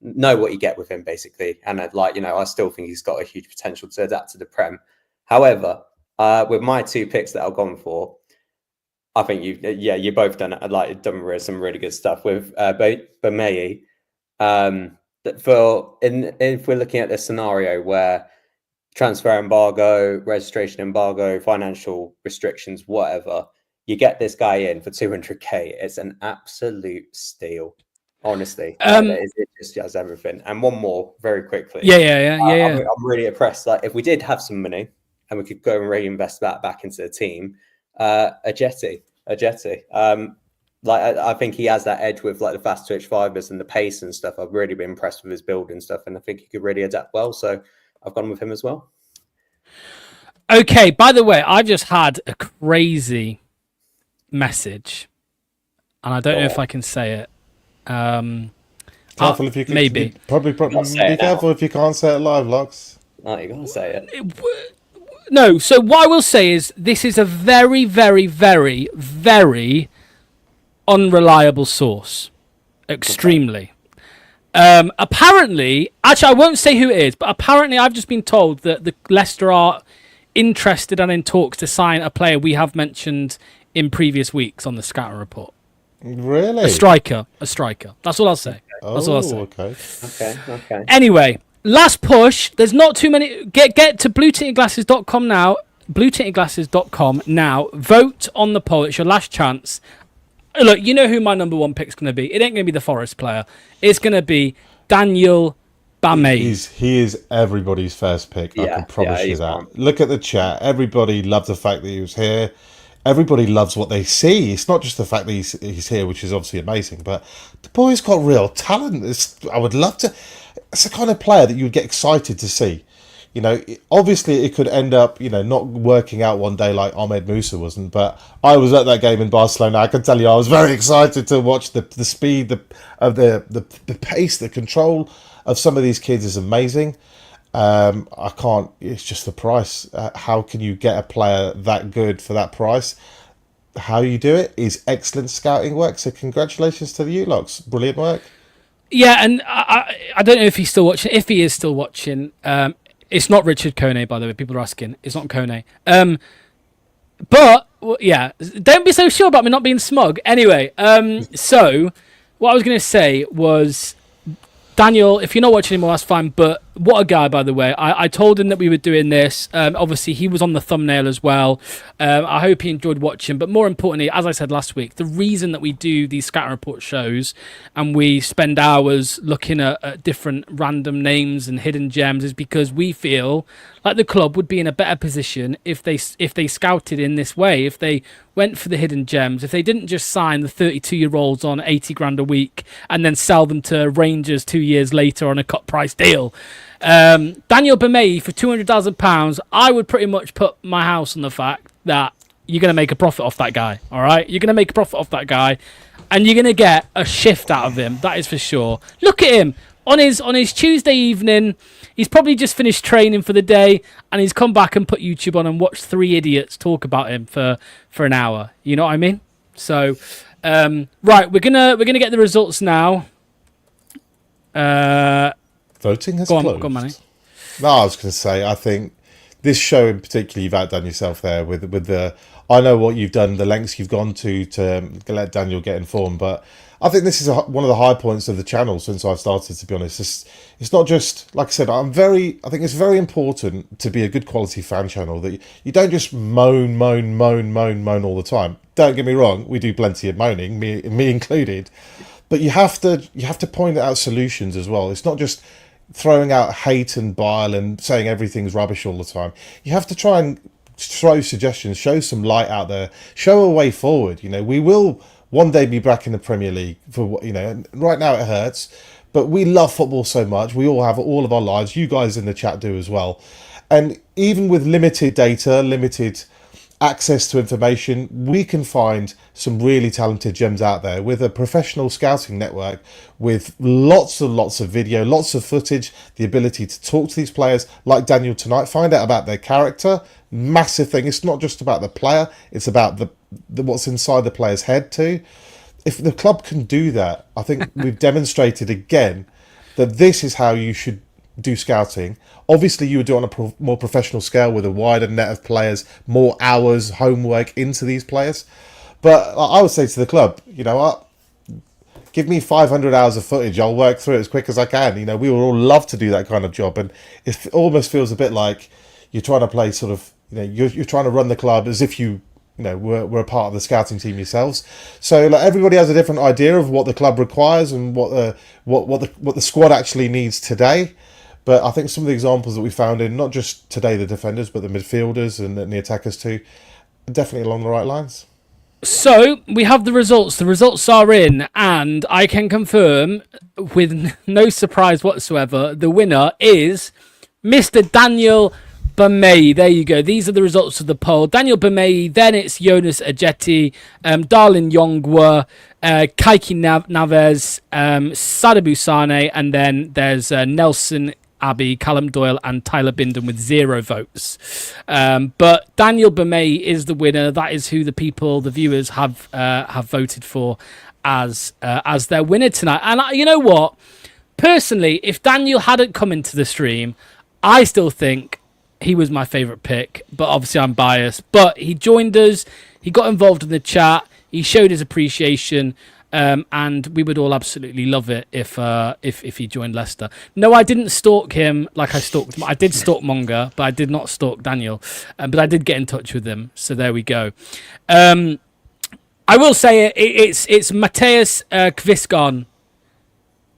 Know what you get with him basically, and I still think he's got a huge potential to adapt to the Prem. However, With my 2 picks that I've gone for, I think you both done some really good stuff with Bameyi. If we're looking at this scenario where transfer embargo, registration embargo, financial restrictions, whatever, you get this guy in for 200k. It's an absolute steal, honestly. It just does everything. And one more, very quickly. Yeah. I'm really impressed. Like, if we did have some money and we could go and reinvest that back into the team, Adjetey. I think he has that edge with like the fast twitch fibers and the pace and stuff. I've really been impressed with his build and stuff, and I think he could really adapt well. So I've gone with him as well. Okay, by the way, I've just had a crazy message, and I don't know if I can say it. Careful if you can. Maybe. Probably be careful if you can't say it live, Lux. No, you can't say it. No, so what I will say is this is a very, very, very, very unreliable source. Extremely. Apparently, actually, I won't say who it is, but apparently I've just been told that the Leicester are interested and in talks to sign a player we have mentioned in previous weeks on the scouting report. Really? A striker. That's all I'll say. That's all I'll say. Okay. Anyway, last push. There's not too many. Get to bluetinted now. bluetinted now. Vote on the poll. It's your last chance. Look, you know who my number 1 pick's going to be. It ain't going to be the Forest player. It's going to be Daniel Bameyi. He is everybody's first pick. I can promise you that. Look at the chat. Everybody loved the fact that he was here. Everybody loves what they see. It's not just the fact that he's here, which is obviously amazing, but the boy's got real talent. I would love to. It's the kind of player that you would get excited to see. You know, obviously it could end up, not working out one day like Ahmed Musa wasn't. But I was at that game in Barcelona. I can tell you, I was very excited to watch the speed, the pace, the control of some of these kids is amazing. I can't. It's just the price. How can you get a player that good for that price? How you do it is excellent scouting work. So congratulations to the U-Locks. Brilliant work. Yeah, and I don't know if he's still watching. If he is still watching, it's not Richard Kone, by the way. People are asking. It's not Kone. But yeah, don't be so sure about me not being smug. Anyway, so what I was going to say was, Daniel, if you're not watching anymore, that's fine. But what a guy, by the way. I told him that we were doing this. Obviously, he was on the thumbnail as well. I hope he enjoyed watching. But more importantly, as I said last week, the reason that we do these Scatter Report shows and we spend hours looking at different random names and hidden gems is because we feel like the club would be in a better position if they scouted in this way, if they went for the hidden gems, if they didn't just sign the 32-year-olds on 80 grand a week and then sell them to Rangers 2 years later on a cut price deal. Daniel Bameyi for £200,000, I would pretty much put my house on the fact that you're going to make a profit off that guy. All right, you're going to make a profit off that guy, and you're going to get a shift out of him. That is for sure. Look at him on his Tuesday evening. He's probably just finished training for the day, and he's come back and put YouTube on and watched 3 idiots talk about him for an hour. You know what I mean? So, right, we're gonna get the results now. Voting has closed. Go on, Manny. No, I was going to say, I think this show in particular, you've outdone yourself there with the. I know what you've done, the lengths you've gone to let Daniel get informed, but I think this is one of the high points of the channel since I've started. To be honest, it's not just like I said. I think it's very important to be a good quality fan channel that you don't just moan all the time. Don't get me wrong, we do plenty of moaning, me included, but you have to point out solutions as well. It's not just throwing out hate and bile and saying everything's rubbish all the time. You have to try and throw suggestions, show some light out there, show a way forward. We will one day be back in the Premier League for right now it hurts, but we love football so much. We all have all of our lives. You guys in the chat do as well. And even with limited data, limited access to information, we can find some really talented gems out there with a professional scouting network with lots and lots of video, lots of footage, the ability to talk to these players like Daniel tonight, find out about their character. Massive thing. It's not just about the player, it's about the what's inside the player's head too. If the club can do that, I think we've demonstrated again that this is how you should do scouting. Obviously, you would do it on a more professional scale with a wider net of players, more hours, homework into these players. But I would say to the club, you know what? Give me 500 hours of footage. I'll work through it as quick as I can. You know, we would all love to do that kind of job. And it almost feels a bit like you're trying to play sort of, you know, you're trying to run the club as if you know, were a part of the scouting team yourselves. So like, everybody has a different idea of what the club requires and what the squad actually needs today. But I think some of the examples that we found in not just today the defenders, but the midfielders and the attackers too, are definitely along the right lines. So we have the results. The results are in, and I can confirm, with no surprise whatsoever, the winner is Mr. Daniel Bameyi. There you go. These are the results of the poll. Daniel Bameyi, then it's Jonas Adjetey, Darlin Yongwa, Kaiky Naves, Sadibou Sane, and then there's Nelson Abbey, Callum Doyle, and Tyler Bindon with 0 votes. But Daniel Bameyi is the winner. That is who the people, the viewers, have voted for as their winner tonight. And you know what? Personally, if Daniel hadn't come into the stream, I still think he was my favourite pick. But obviously, I'm biased. But he joined us. He got involved in the chat. He showed his appreciation. And we would all absolutely love it if he joined Leicester. No, I didn't stalk him like I stalked. I did stalk Monga, but I did not stalk Daniel. But I did get in touch with him. So there we go. I will say it's Matthias Kvisgon,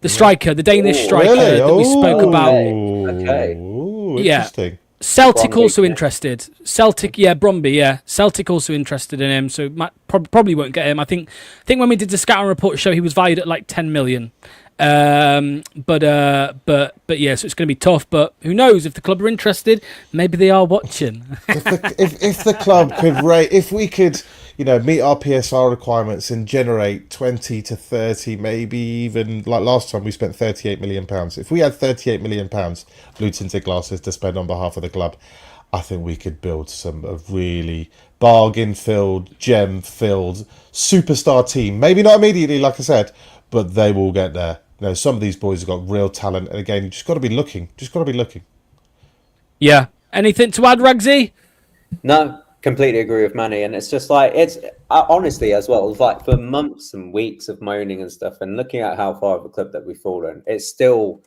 the striker, the Danish striker that we spoke about. Okay. Ooh, interesting. Yeah. Celtic Bromby, also yeah. interested. Celtic, yeah, Bromby, yeah. Celtic also interested in him, so probably won't get him. I think when we did the scouting report show, he was valued at like 10 million. But yeah, so it's going to be tough. But who knows? If the club are interested, maybe they are watching. if the club could rate, if we could, you know, meet our PSR requirements and generate 20 to 30, maybe even like last time we spent 38 million pounds. If we had 38 million pounds blue tinted glasses to spend on behalf of the club, I think we could build a really bargain filled, gem filled superstar team. Maybe not immediately, like I said, but they will get there. You know, some of these boys have got real talent, and again, you just got to be looking. Yeah. Anything to add, Rugsy? No, completely agree with Manny, and it's just like it's honestly as well. Like for months and weeks of moaning and stuff, and looking at how far of a club that we've fallen, it's still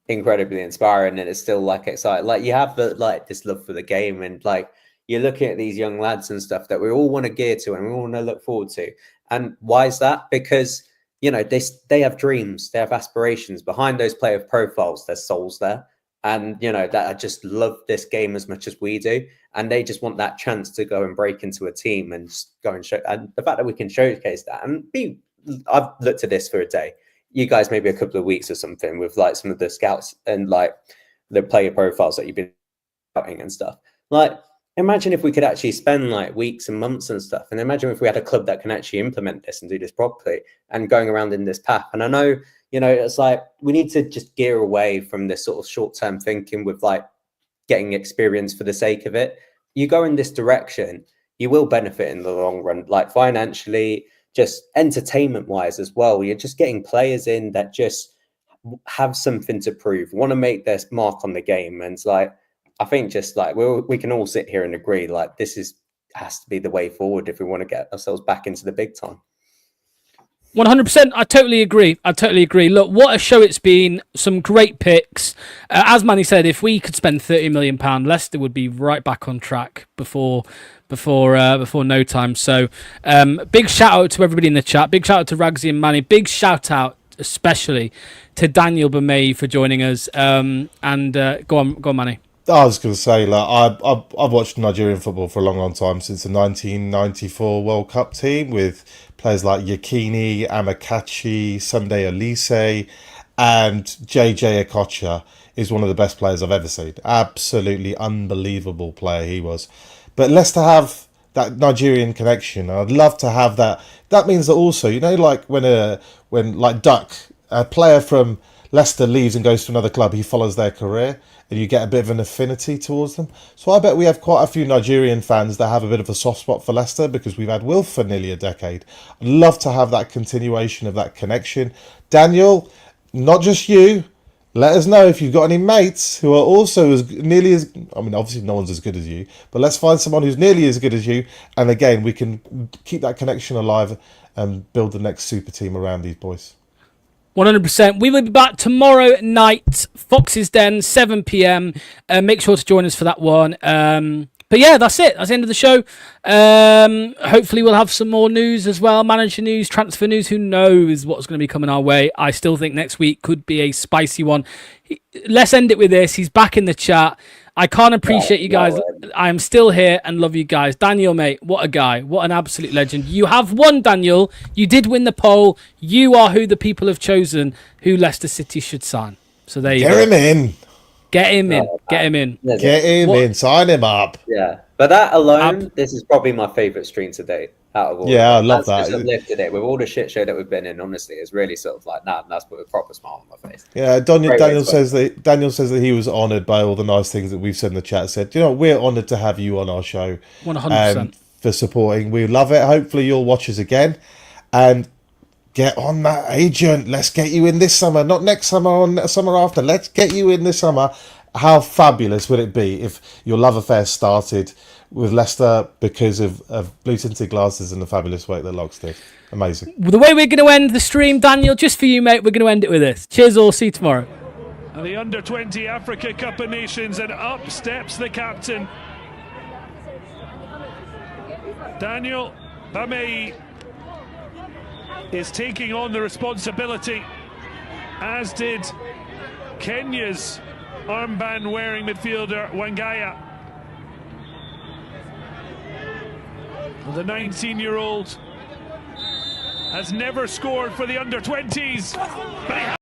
incredibly inspiring, and it's still like exciting. Like you have this love for the game, and like you're looking at these young lads and stuff that we all want to gear to, and we all want to look forward to. And why is that? Because you know they have dreams, they have aspirations behind those player profiles. There's souls there. And, you know, that I just love this game as much as we do. And they just want that chance to go and break into a team and just go and show. And the fact that we can showcase that and I've looked at this for a day. You guys, maybe a couple of weeks or something with like some of the scouts and like the player profiles that you've been scouting and stuff. Like, imagine if we could actually spend like weeks and months and stuff. And imagine if we had a club that can actually implement this and do this properly and going around in this path. And I know, you know, it's like we need to just gear away from this sort of short-term thinking with like getting experience for the sake of it. You go in this direction, you will benefit in the long run, like financially, just entertainment-wise as well. You're just getting players in that just have something to prove, want to make their mark on the game. And it's like, I think just like we can all sit here and agree, like this has to be the way forward if we want to get ourselves back into the big time. 100%. I totally agree. Look, what a show it's been. Some great picks. As Manny said, if we could spend £30 million, Leicester would be right back on track before no time. So, big shout out to everybody in the chat. Big shout out to Ragsy and Manny. Big shout out especially to Daniel Bameyi for joining us. And go on, Manny. I was going to say, like, I've watched Nigerian football for a long time, since the 1994 World Cup team with players like Yakini, Amakachi, Sunday Olise, and JJ Okocha is one of the best players I've ever seen. Absolutely unbelievable player he was. But Leicester have that Nigerian connection. I'd love to have that. That means that also, you know, like when like Duck, a player from Leicester leaves and goes to another club, he follows their career and you get a bit of an affinity towards them. So I bet we have quite a few Nigerian fans that have a bit of a soft spot for Leicester because we've had Wilf for nearly a decade. I'd love to have that continuation of that connection. Daniel, not just you, Let us know if you've got any mates who are also nearly as... I mean, obviously no one's as good as you, but let's find someone who's nearly as good as you. And again, we can keep that connection alive and build the next super team around these boys. 100%. We will be back tomorrow night, Fox's Den, 7 p.m. Make sure to join us for that one. But yeah, that's it. That's the end of the show. Hopefully we'll have some more news as well. Manager news, transfer news. Who knows what's going to be coming our way. I still think next week could be a spicy one. Let's end it with this. He's back in the chat. I can't appreciate you guys. I am still here and love you guys. Daniel, mate, what a guy. What an absolute legend. You have won, Daniel. You did win the poll. You are who the people have chosen who Leicester City should sign. So there you go. Get him in. Get him in. Get him in. Get him in. Sign him up. Yeah. But that alone, this is probably my favourite stream to date. Out of all I love that. Just lifted it with all the shit show that we've been in. Honestly, it's really sort of like that's put a proper smile on my face. Yeah, Daniel says that he was honoured by all the nice things that we've said in the chat. Said, we're honoured to have you on our show. 100%. For supporting. We love it. Hopefully you'll watch us again and get on that agent. Let's get you in this summer, not next summer or summer after. Let's get you in this summer. How fabulous would it be if your love affair started with Leicester because of blue tinted glasses and the fabulous work that Logs did? Amazing. The way we're going to end the stream, Daniel, just for you, mate, we're going to end it with this. Cheers all. See you tomorrow. And the Under-20 Africa Cup of Nations, and up steps the captain. Daniel Bameyi is taking on the responsibility, as did Kenya's armband-wearing midfielder Wangaya. The 19-year-old has never scored for the under-20s, but he